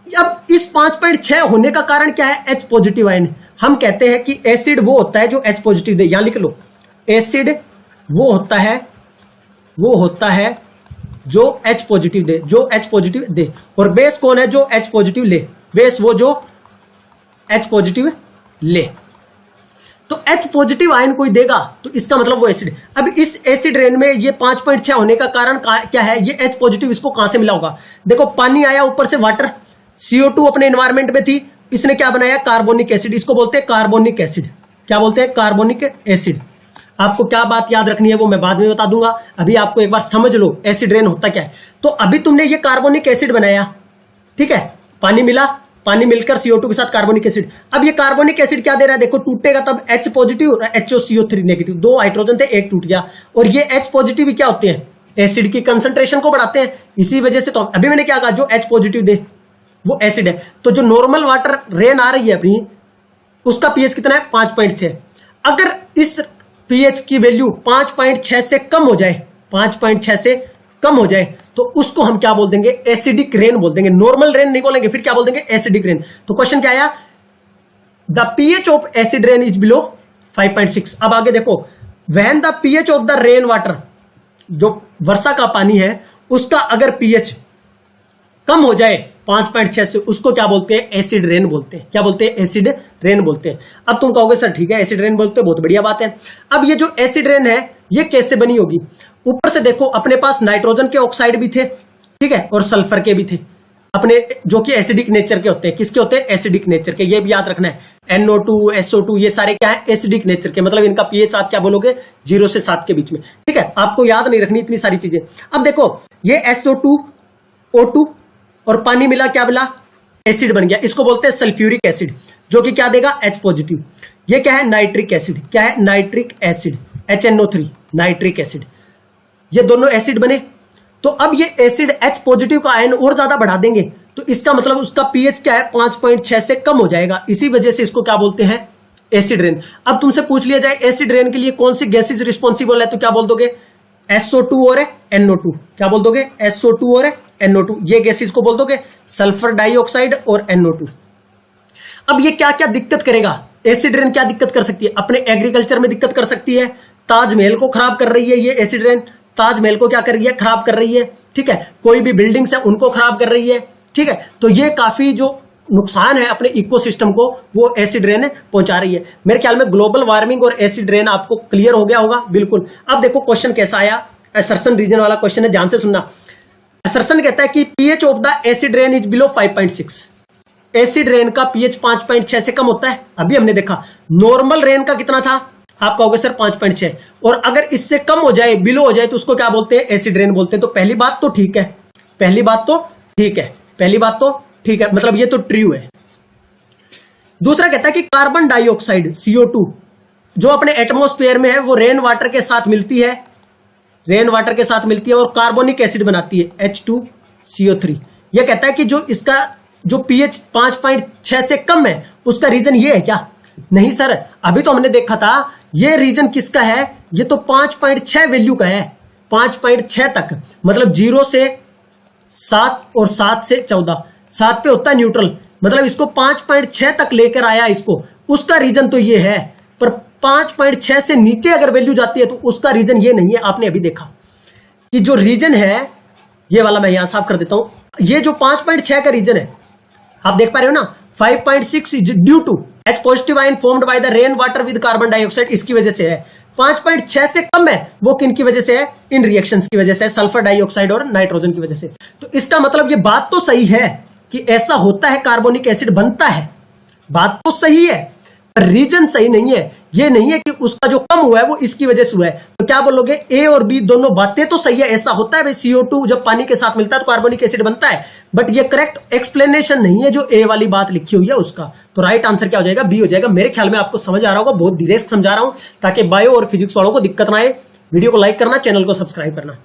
अब इस 5.6 होने का कारण क्या है, H पॉजिटिव आयन। हम कहते हैं कि एसिड वो होता है जो H पॉजिटिव दे, यहां लिख लो, एसिड वो होता है जो H पॉजिटिव दे, जो H पॉजिटिव दे। और बेस कौन है, जो H पॉजिटिव ले, बेस वो जो H पॉजिटिव ले। तो H पॉजिटिव आयन कोई देगा तो इसका मतलब वो एसिड। अब इस एसिड रेन में ये 5.6 होने का कारण क्या है, ये H पॉजिटिव इसको कहां से मिला होगा। देखो पानी आया, ऊपर से वाटर, CO2 अपने एनवायरमेंट में थी, इसने क्या बनाया, कार्बोनिक एसिड, इसको बोलते हैं कार्बोनिक एसिड। क्या बोलते हैं, कार्बोनिक एसिड। आपको क्या बात याद रखनी है वो मैं बाद में बता दूंगा, अभी आपको एक बार समझ लो एसिड रेन होता क्या है। तो अभी तुमने ये कार्बोनिक एसिड बनाया, ठीक है, पानी मिला, पानी मिलकर CO2 के साथ कार्बोनिक एसिड। अब ये कार्बोनिक एसिड क्या दे रहा है, देखो टूटेगा तब H पॉजिटिव और HOCO3 नेगेटिव, 2 हाइड्रोजन थे, एक टूट गया। और ये H पॉजिटिव क्या होते हैं, एसिड की कंसंट्रेशन को बढ़ाते हैं। इसी वजह से तो अभी मैंने क्या कहा, जो H पॉजिटिव दे वो एसिड है। तो जो नॉर्मल वाटर रेन आ रही है अपनी, उसका pH कितना है, 5.6। अगर इस pH की वैल्यू 5.6 से कम हो जाए, 5.6 से कम हो जाए, तो उसको हम क्या बोल देंगे, एसिडिक रेन बोल देंगे। नॉर्मल रेन नहीं बोलेंगे, फिर क्या बोल देंगे, एसिडिक रेन। तो क्वेश्चन क्या आया, the pH of acid rain is below 5.6। अब आगे देखो, when the pH of the rain water, जो वर्षा का पानी है उसका अगर pH कम हो जाए 5.6 से, उसको क्या बोलते हैं, एसिड रेन बोलते हैं। क्या बोलते हैं, एसिड रेन बोलते हैं। अब तुम कहोगे सर ठीक है एसिड रेन बोलते हैं, बहुत बढ़िया बात है। अब ये जो एसिड रेन है ये कैसे बनी होगी, ऊपर से देखो अपने पास नाइट्रोजन के ऑक्साइड भी थे, ठीक है, और सल्फर के भी थे अपने, जो कि एसिडिक नेचर के होते हैं। किसके होते हैं, एसिडिक नेचर के। ये भी याद रखना है, NO2 SO2 ये सारे क्या है, एसिडिक नेचर के, मतलब इनका pH आप क्या बोलोगे, 0 से 7 के बीच में, ठीक है। आपको याद नहीं रखनी इतनी सारी चीजें। अब देखो ये SO2 O2 और पानी मिला, क्या मिला, एसिड बन गया, इसको बोलते हैं सल्फ्यूरिक एसिड, जो कि क्या देगा, H पॉजिटिव। ये क्या है, नाइट्रिक एसिड। क्या है, nitric acid, HNO3 nitric acid. ये दोनों एसिड बने। तो अब ये एसिड H पॉजिटिव का आयन और ज्यादा बढ़ा देंगे, तो इसका मतलब उसका pH क्या है, 5.6 से कम हो जाएगा। इसी वजह से इसको क्या बोलते हैं, एसिड रेन। अब तुमसे पूछ लिया जाए एसिड रेन के लिए कौन सी गैसेज रिस्पॉन्सिबल है, तो क्या बोल दोगे, SO2 और NO2। क्या बोल दोगे, SO2 और NO2, ये गैसेज को बोल दोगे, सल्फर डाइऑक्साइड और NO2। अब ये क्या क्या दिक्कत करेगा, एसिड रेन क्या दिक्कत कर सकती है, अपने एग्रीकल्चर में दिक्कत कर सकती है। ताजमहल को खराब कर रही है ये एसिड रेन, ताजमहल को क्या कर रही है, खराब कर रही है, ठीक है। कोई भी बिल्डिंग्स है उनको खराब कर रही है, ठीक है, तो ये काफी जो नुकसान है अपने इकोसिस्टम को वो एसिड रेन पहुंचा रही है। मेरे ख्याल में ग्लोबल वार्मिंग और एसिड रेन आपको क्लियर हो गया होगा। बिल्कुल। अब देखो क्वेश्चन कैसा आया, असर्शन रीजन वाला क्वेश्चन है, ध्यान से सुनना। असर्शन कहता है कि pH of the acid rain is below 5.6। Acid rain का पीएच 5.6 से कम होता है। अभी हमने देखा नॉर्मल रेन का कितना था, आप कहोगे सर 5.6, और अगर इससे कम हो जाए, बिलो हो जाए, तो उसको क्या बोलते हैं, एसिड रेन बोलते हैं। तो पहली बात तो ठीक है, पहली बात तो ठीक है, पहली बात तो ठीक है, मतलब ये तो ट्रू है। दूसरा कहता है कि कार्बन डाइऑक्साइड CO2 जो अपने एटमॉस्फेयर में है वो रेन वाटर के साथ मिलती है, रेन वाटर के साथ मिलती है और कार्बोनिक एसिड बनाती है H2CO3। यह कहता है कि जो इसका जो पीएच 5.6 से कम है उसका रीजन ये है क्या? नहीं सर, अभी तो हमने देखा था ये रीजन किसका है, ये तो 5.6 वैल्यू का है, 5.6 तक, मतलब 0 से 7 और 7 से 14, 7 पे होता है न्यूट्रल, मतलब इसको 5.6 तक लेकर आया इसको, उसका रीजन तो ये है। पर 5.6 से नीचे अगर वैल्यू जाती है तो उसका रीजन ये नहीं है। आपने अभी देखा कि जो रीजन है ये वाला, मैं यहां साफ कर देता हूं, ये जो 5.6 का रीजन है आप देख पा रहे हो ना, 5.6 is due to H positive ion formed by the rain water with carbon dioxide, इसकी वजह से है। 5.6 से कम है वो किन की वजह से है, इन रिएक्शंस की वजह से, सल्फर डाइऑक्साइड और नाइट्रोजन की वजह से। तो इसका मतलब ये बात तो सही है कि ऐसा होता है, कार्बोनिक एसिड बनता है, बात तो सही है, पर रीजन सही नहीं है। ये नहीं है कि उसका जो कम हुआ है वो इसकी वजह से हुआ है। तो क्या बोलोगे, ए और बी दोनों बातें तो सही है, ऐसा होता है भाई, CO2 जब पानी के साथ मिलता है तो कार्बोनिक एसिड बनता है, बट ये करेक्ट एक्सप्लेनेशन नहीं है जो ए वाली बात लिखी हुई है उसका। तो राइट आंसर क्या हो जाएगा, बी हो जाएगा। मेरे ख्याल में आपको समझ आ रहा होगा, बहुत धीरे से समझा रहा हूं ताकि बायो और फिजिक्स वालों को दिक्कत ना आए। वीडियो को लाइक करना, चैनल को सब्सक्राइब करना।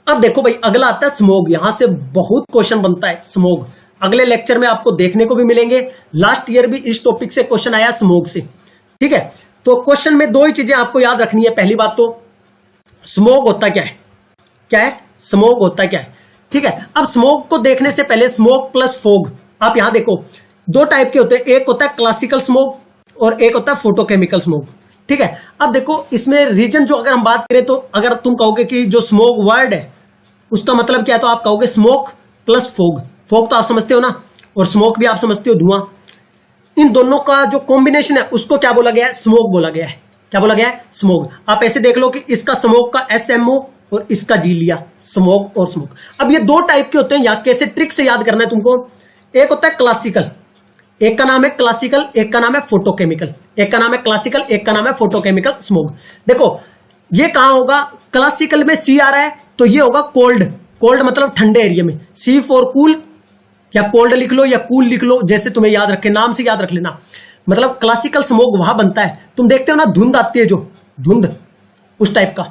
अब देखो भाई, अगला आता है स्मोग। यहां से बहुत क्वेश्चन बनता है स्मोग, अगले लेक्चर में आपको देखने को भी मिलेंगे। लास्ट ईयर भी इस टॉपिक से क्वेश्चन आया स्मोग से, ठीक है। तो क्वेश्चन में दो ही चीजें आपको याद रखनी है। पहली बात तो स्मोग होता क्या है, क्या है स्मोग होता क्या है, ठीक है। अब स्मोग को देखने से पहले स्मोक प्लस फोग, आप यहां देखो दो टाइप के होते हैं, एक होता है क्लासिकल स्मोग और एक होता है फोटोकेमिकल स्मोग, ठीक है। अब देखो इसमें रीजन जो अगर हम बात करें तो अगर तुम कहोगे कि जो स्मोक वर्ड है उसका मतलब क्या है, तो आप कहोगे स्मोक प्लस फोग। फोग तो आप समझते हो ना, और स्मोक भी आप समझते हो, धुआं। इन दोनों का जो कॉम्बिनेशन है उसको क्या बोला गया है, स्मोक बोला गया है। क्या बोला गया है, स्मोक। आप ऐसे देख लो कि इसका स्मोक का SMO और इसका G लिया, स्मोक और स्मोक। अब ये दो टाइप के होते हैं, यहां कैसे ट्रिक से याद करना है तुमको। एक होता है क्लासिकल, एक का नाम है क्लासिकल, एक का नाम है फोटोकेमिकल। एक का नाम है क्लासिकल, एक का नाम है फोटोकेमिकल स्मोक। देखो ये कहां होगा, क्लासिकल में C आ रहा है तो ये होगा कोल्ड, कोल्ड मतलब ठंडे एरिया में, C फॉर कूल, या कोल्ड लिख लो या कूल लिख लो, जैसे तुम्हें याद रखे, नाम से याद रख लेना। मतलब क्लासिकल स्मोक वहां बनता है, तुम देखते हो ना धुंध आती है, जो धुंध उस टाइप का,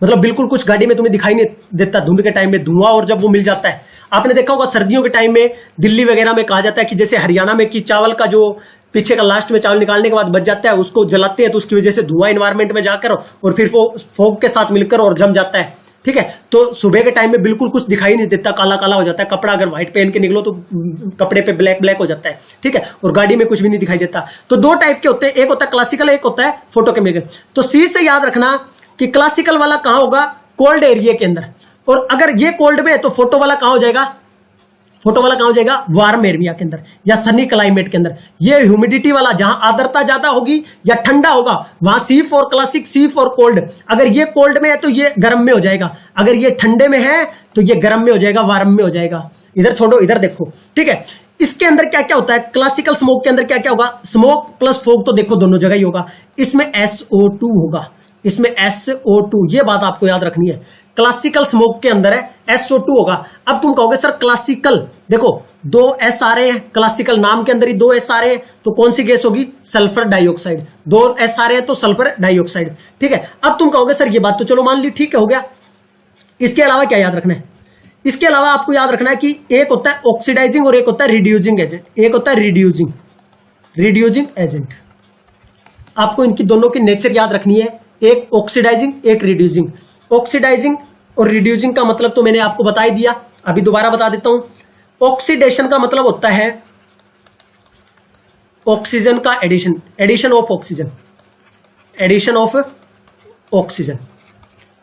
मतलब बिल्कुल कुछ गाड़ी में तुम्हें दिखाई नहीं देता धुंध के टाइम में धुआं, और जब वो मिल जाता है, आपने देखा होगा सर्दियों के टाइम में दिल्ली वगैरह में कहा जाता है कि जैसे हरियाणा में कि चावल का जो पीछे का लास्ट में चावल निकालने के बाद बच जाता है, उसको जलाते हैं तो उसकी वजह से धुआं एनवायरमेंट में जाकर और फिर वो फोग के साथ मिलकर और जम जाता है, ठीक है। तो सुबह के टाइम में बिल्कुल कुछ दिखाई नहीं देता, काला काला हो जाता है कपड़ा, अगर व्हाइट पहन के निकलो तो कपड़े पे ब्लैक ब्लैक हो जाता है, ठीक है, और गाड़ी में कुछ भी नहीं दिखाई देता। तो दो टाइप के होते हैं, एक होता है क्लासिकल, एक होता है फोटोकेमिकल। तो C से याद रखना कि क्लासिकल वाला कहां होगा, कोल्ड एरिया के अंदर, और अगर ये कोल्ड में है तो फोटो वाला कहां हो जाएगा, फोटो वाला कहां हो जाएगा, वार्म एरिया के अंदर या सनी क्लाइमेट के अंदर। ये ह्यूमिडिटी वाला जहां आर्द्रता ज्यादा होगी या ठंडा होगा वहां C for classic, C for cold. अगर ये कोल्ड में है तो ये गर्म में हो जाएगा, अगर ये ठंडे में है तो ये गर्म में हो जाएगा, वार्म में हो जाएगा। इधर छोड़ो, इधर देखो, ठीक है। इसके अंदर क्या क्या होता है, क्लासिकल स्मोक के अंदर क्या क्या होगा, स्मोक प्लस फोग तो देखो दोनों जगह ही होगा। इसमें SO2 होगा, इसमें SO2, ये बात आपको याद रखनी है। क्लासिकल स्मोक के अंदर है SO2 होगा। अब तुम कहोगे सर क्लासिकल, देखो दो S आ रहे हैं, क्लासिकल नाम के अंदर ही दो S आ रहे हैं, तो कौन सी गैस होगी, सल्फर डाइऑक्साइड। दो S आ रहे हैं तो सल्फर डाइऑक्साइड, ठीक है। अब तुम कहोगे सर ये बात तो चलो मान ली, ठीक है, हो गया। इसके अलावा क्या याद रखना है, इसके अलावा आपको याद रखना है कि एक होता है ऑक्सीडाइजिंग और एक होता है रिड्यूसिंग एजेंट। एक होता है रिड्यूसिंग एजेंट, आपको इनकी दोनों की नेचर याद रखनी है, एक ऑक्सीडाइजिंग, एक रिड्यूसिंग। ऑक्सीडाइजिंग और रिड्यूसिंग का मतलब तो मैंने आपको बता ही दिया, अभी दोबारा बता देता हूं। ऑक्सीडेशन का मतलब होता है ऑक्सीजन का addition, addition of oxygen, addition of oxygen,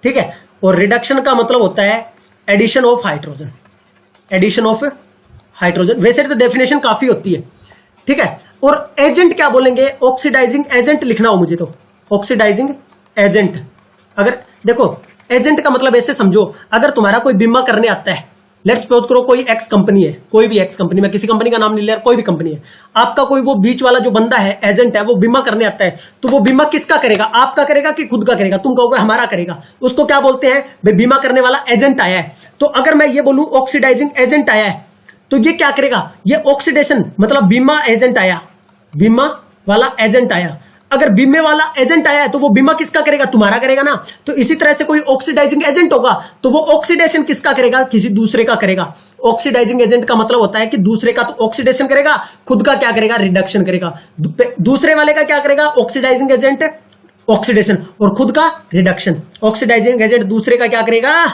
ठीक है। और रिडक्शन का मतलब होता है addition of hydrogen, addition of hydrogen. वैसे तो डेफिनेशन काफी होती है, ठीक है। और एजेंट क्या बोलेंगे, ऑक्सीडाइजिंग एजेंट लिखना हो मुझे तो, ऑक्सीडाइजिंग एजेंट। अगर देखो एजेंट का मतलब ऐसे समझो, अगर तुम्हारा कोई बीमा करने आता है, लेट्स सपोज करो कोई एक्स कंपनी है, कोई भी एक्स कंपनी में, किसी कंपनी का नाम नहीं ले रहा, कोई भी कंपनी है, आपका कोई वो बीच वाला जो बंदा है, एजेंट है, वो बीमा करने आता है, तो वो बीमा किसका करेगा, आपका करेगा कि खुद का करेगा? तुम कहोगे हमारा करेगा। उसको क्या बोलते हैं भाई, बीमा करने वाला एजेंट आया है। तो अगर मैं ये बोलूं ऑक्सीडाइजिंग एजेंट आया है, तो ये क्या करेगा, ये ऑक्सीडेशन, मतलब बीमा एजेंट आया, बीमा वाला एजेंट आया। अगर बीमे वाला एजेंट आया है तो वो बीमा किसका करेगा, तुम्हारा करेगा ना। तो इसी तरह से कोई ऑक्सीडाइजिंग एजेंट होगा तो वो ऑक्सीडेशन किसका करेगा, किसी दूसरे का करेगा। ऑक्सीडाइजिंग एजेंट का मतलब होता है कि दूसरे का तो ऑक्सीडेशन करेगा, खुद का क्या करेगा, रिडक्शन करेगा। दूसरे वाले का क्या करेगा, ऑक्सीडाइजिंग एजेंट ऑक्सीडेशन, और खुद का रिडक्शन। ऑक्सीडाइजिंग एजेंट दूसरे का क्या करेगा,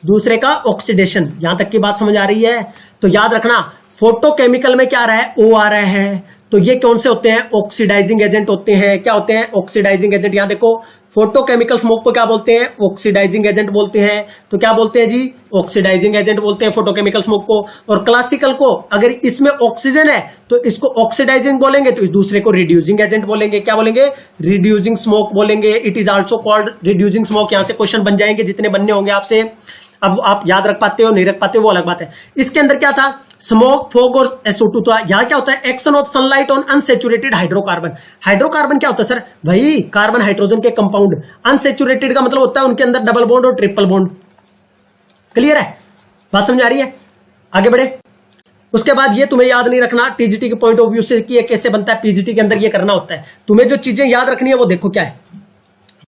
दूसरे का ऑक्सीडेशन। यहां तक की बात समझ आ रही है? तो याद रखना, फोटोकेमिकल में क्या आ रहा है, ओ आ रहा है। तो ये कौन से होते हैं, ऑक्सीडाइजिंग एजेंट होते हैं। क्या होते हैं, ऑक्सीडाइजिंग एजेंट। यहां देखो, फोटोकेमिकल स्मोक को क्या बोलते हैं, ऑक्सीडाइजिंग एजेंट बोलते हैं। तो क्या बोलते हैं जी, ऑक्सीडाइजिंग एजेंट बोलते हैं फोटोकेमिकल स्मोक को। और क्लासिकल को, अगर इसमें ऑक्सीजन है तो इसको ऑक्सीडाइजिंग बोलेंगे, तो इस दूसरे को रिड्यूसिंग एजेंट बोलेंगे। क्या बोलेंगे, रिड्यूसिंग स्मोक बोलेंगे। It is also called reducing smoke. यहां से क्वेश्चन बन जाएंगे, जितने बनने होंगे आपसे। अब आप याद रख पाते हो नहीं रख पाते हो वो अलग बात है। इसके अंदर क्या था, स्मोक, फॉग और SO2 था। यहां क्या होता है, action of sunlight on unsaturated hydrocarbon. Hydrocarbon क्या होता है सर, भाई कार्बन हाइड्रोजन के कंपाउंड। अनसेचुरेटेड का मतलब होता है उनके अंदर डबल बॉन्ड और ट्रिपल बॉन्ड। क्लियर है, बात समझ आ रही है? आगे बढ़े। उसके बाद ये तुम्हें याद नहीं रखना टीजीटी के पॉइंट ऑफ व्यू से कि ये कैसे बनता है, पीजीटी के अंदर ये करना होता है। तुम्हें जो चीजें याद रखनी है वो देखो क्या है।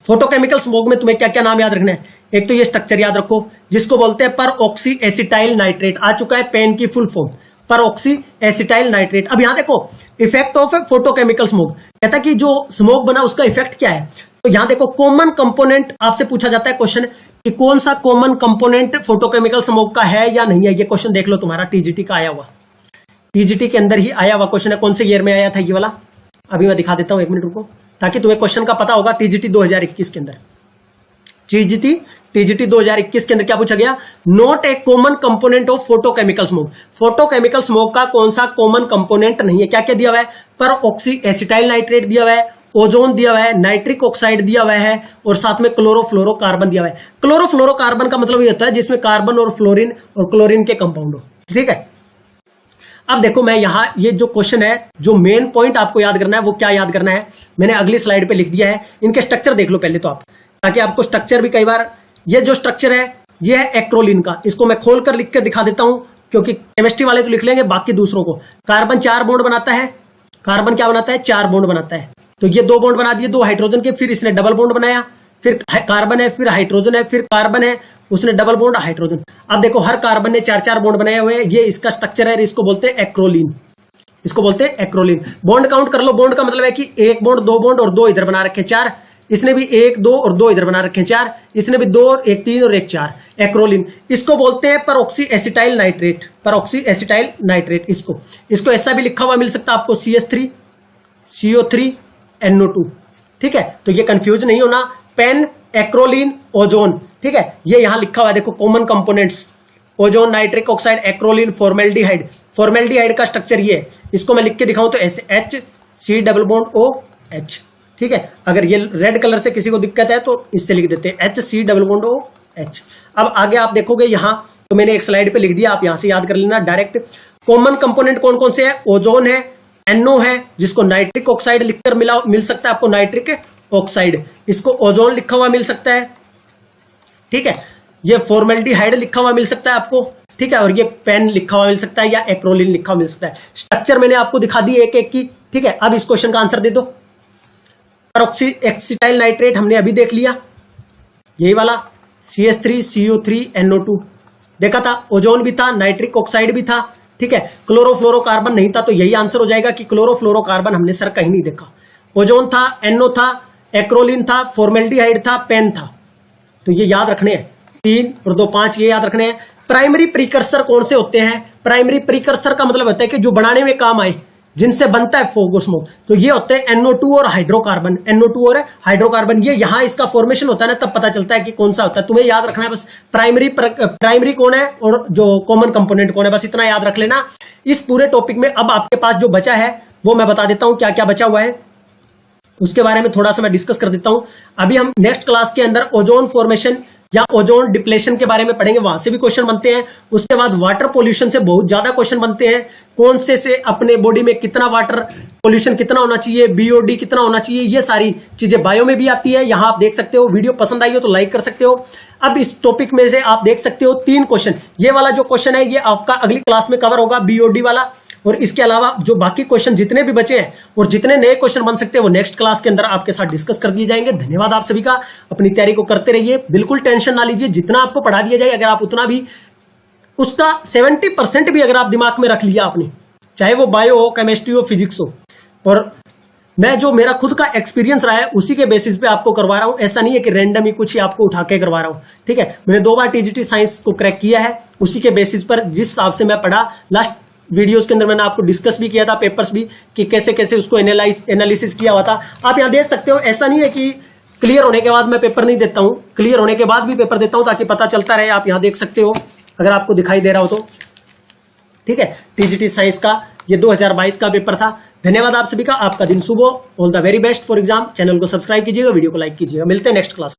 फोटोकेमिकल स्मोक में तुम्हें क्या क्या नाम याद रखना है, एक तो ये स्ट्रक्चर याद रखो जिसको बोलते हैं पर ऑक्सी एसिटाइल नाइट्रेट। आ चुका है पेन की फुल फॉर्म, पर ऑक्सी एसिटाइल नाइट्रेट। अब यहां देखो, इफेक्ट ऑफ फोटोकेमिकल स्मोक, कहता है कि जो स्मोक बना उसका इफेक्ट क्या है। तो यहां देखो, कॉमन कंपोनेंट आपसे पूछा जाता है क्वेश्चन कि कौन सा कॉमन कंपोनेंट फोटोकेमिकल स्मोक का है या नहीं है। ये क्वेश्चन देख लो, तुम्हारा टीजीटी का आया हुआ, टीजीटी के अंदर ही आया हुआ क्वेश्चन है। कौन से ईयर में आया था ये वाला, अभी मैं दिखा देता हूं, एक मिनट रुको, ताकि तुम्हें क्वेश्चन का पता होगा। टीजीटी 2021 के अंदर, टीजीटी 2021 के अंदर क्या पूछा गया, not a common component of photochemical smoke. Photochemical smoke का कौन सा कॉमन कंपोनेंट नहीं है। क्या क्या दिया हुआ है, पर ऑक्सी एसिटाइल नाइट्रेट दिया हुआ है, ओजोन दिया हुआ है, नाइट्रिक ऑक्साइड दिया हुआ है, और साथ में क्लोरोफ्लोरोकार्बन दिया हुआ है। क्लोरोफ्लोरोकार्बन का मतलब ये होता है जिसमें कार्बन और फ्लोरीन और क्लोरीन के कंपाउंड हो, ठीक है। अब देखो, मैं यहां ये जो क्वेश्चन है, जो मेन पॉइंट आपको याद करना है वो क्या याद करना है, मैंने अगली स्लाइड पे लिख दिया है। इनके स्ट्रक्चर देख लो पहले तो आप, ताकि आपको स्ट्रक्चर भी कई बार, ये जो स्ट्रक्चर है ये है एक्रोलीन का। इसको मैं खोलकर लिख के दिखा देता हूं, क्योंकि केमिस्ट्री वाले तो लिख लेंगे, बाकी दूसरों को। कार्बन 4 बॉन्ड बनाता है, कार्बन क्या बनाता है, 4 बॉन्ड बनाता है। तो ये 2 बॉन्ड बना दिए, 2 हाइड्रोजन के, फिर इसने डबल बॉन्ड बनाया, फिर कार्बन है, फिर हाइड्रोजन है, फिर कार्बन है, उसने डबल बॉन्ड हाइड्रोजन। अब देखो, हर कार्बन ने 4-4 बॉन्ड बनाए हुए हैं। ये इसका स्ट्रक्चर है, इसको बोलते हैं एक्रोलीन, इसको बोलते हैं एक्रोलीन। बॉन्ड काउंट कर लो, बॉन्ड का मतलब है कि 1 बॉन्ड, 2 बॉन्ड और 2 इधर बना रखे 4। इसने भी 1, 2 और 2 इधर बना रखे 4। इसने भी 2 और 1, 3 और 1, 4। एक्रोलीन, इसको बोलते हैं पर ऑक्सी एसिटाइल नाइट्रेट, पर ऑक्सी एसिटाइल नाइट्रेट। इसको ऐसा भी लिखा हुआ मिल सकता है आपको, CH3 CO3 NO2, ठीक है। तो ये कंफ्यूज नहीं होना, पेन, एक्रोलीन, ओजोन, ठीक है। ये यहां लिखा हुआ है, देखो common components, ozone, nitric oxide, acrolein, formaldehyde. Formaldehyde का स्ट्रक्चर ये है, इसको मैं लिख के दिखाऊं तो ऐसे HC डबल बॉन्ड OH, ठीक है। अगर ये रेड कलर से किसी को दिक्कत है तो इससे लिख देते हैं HC डबल बॉन्ड OH। अब आगे आप देखोगे यहां, तो मैंने एक स्लाइड पे लिख दिया, आप यहां से याद कर लेना डायरेक्ट। कॉमन कंपोनेंट कौन कौन से है, ओजोन है, NO है, जिसको नाइट्रिक ऑक्साइड लिखकर मिल सकता है आपको, नाइट्रिक ऑक्साइड, इसको ओजोन लिखा हुआ मिल सकता है, ठीक है। ये फॉर्मेल्डिहाइड लिखा हुआ मिल सकता है आपको, ठीक है। और ये पेन लिखा हुआ मिल सकता है, या एक्रोलीन लिखा हुआ मिल सकता है। स्ट्रक्चर मैंने आपको दिखा दी एक एक की, ठीक है। अब इस क्वेश्चन का आंसर दे दो। ऑक्सी एसिटाइल नाइट्रेट हमने अभी देख लिया, यही वाला CH3 CO3 NO2 देखा था, ओजोन भी था, नाइट्रिक ऑक्साइड भी था, ठीक है। क्लोरोफ्लोरोकार्बन नहीं था, तो यही आंसर हो जाएगा कि क्लोरोफ्लोरोकार्बन हमने सर कहीं नहीं देखा। ओजोन था, NO था, एक्रोलीन था, फॉर्मेल्डिहाइड था, पेन था। तो ये याद रखने हैं, 3 और 2 5 ये याद रखने हैं। प्राइमरी प्रीकर्सर कौन से होते हैं, प्राइमरी प्रीकर्सर का मतलब होता है कि जो बनाने में काम आए, जिनसे बनता है फॉग और स्मोक। तो ये होते हैं NO2 और हाइड्रोकार्बन। NO2 और हाइड्रोकार्बन, ये यहां इसका फॉर्मेशन होता है ना, तब पता चलता है कि कौन सा होता है। तुम्हें याद रखना है बस प्राइमरी कौन है और जो कॉमन कंपोनेंट कौन है, बस इतना याद रख लेना इस पूरे टॉपिक में। अब आपके पास जो बचा है वो मैं बता देता हूं क्या क्या बचा हुआ है, उसके बारे में थोड़ा सा मैं डिस्कस कर देता हूं। अभी हम नेक्स्ट क्लास के अंदर ओजोन फॉर्मेशन या ओजोन डिप्लेशन के बारे में पढ़ेंगे, वहां से भी क्वेश्चन बनते हैं। उसके बाद वाटर पोल्यूशन से बहुत ज्यादा क्वेश्चन बनते हैं, कौन से अपने बॉडी में कितना वाटर पोल्यूशन कितना होना चाहिए, BOD कितना होना चाहिए, ये सारी चीजें बायो में भी आती है। यहां आप देख सकते हो। वीडियो पसंद आई हो तो लाइक कर सकते हो। अब इस टॉपिक में से आप देख सकते हो 3 क्वेश्चन, ये वाला जो क्वेश्चन है ये आपका अगली क्लास में कवर होगा, BOD वाला। और इसके अलावा जो बाकी क्वेश्चन जितने भी बचे हैं और जितने नए क्वेश्चन बन सकते हैं वो नेक्स्ट क्लास के अंदर आपके साथ डिस्कस कर दिए जाएंगे। धन्यवाद आप सभी का। अपनी तैयारी को करते रहिए, बिल्कुल टेंशन ना लीजिए। जितना आपको पढ़ा दिया जाए, अगर आप उतना भी उसका 70% भी अगर आप दिमाग में रख लिया आपने, चाहे वो बायो हो, केमिस्ट्री हो, फिजिक्स हो, और मैं जो मेरा खुद का एक्सपीरियंस रहा है उसी के बेसिस पे आपको करवा रहा हूं। ऐसा नहीं है कि रैंडम ही कुछ ही आपको उठा के करवा रहा हूं, ठीक है। मैंने 2 बार TGT साइंस को क्रैक किया है, उसी के बेसिस पर जिस हिसाब से मैं पढ़ा, लास्ट वीडियोस के अंदर मैंने आपको डिस्कस भी किया था, पेपर्स भी, कि कैसे कैसे उसको एनालिसिस किया हुआ था। आप यहां देख सकते हो। ऐसा नहीं है कि क्लियर होने के बाद मैं पेपर नहीं देता हूं, क्लियर होने के बाद भी पेपर देता हूं ताकि पता चलता रहे। आप यहां देख सकते हो अगर आपको दिखाई दे रहा हो तो, ठीक है। TGT साइंस का ये 2022 का पेपर था। धन्यवाद आप सभी का। आपका दिन शुभ हो। All the very best for exam. Channel को सब्सक्राइब कीजिएगा, वीडियो को लाइक कीजिएगा। मिलते हैं नेक्स्ट क्लास।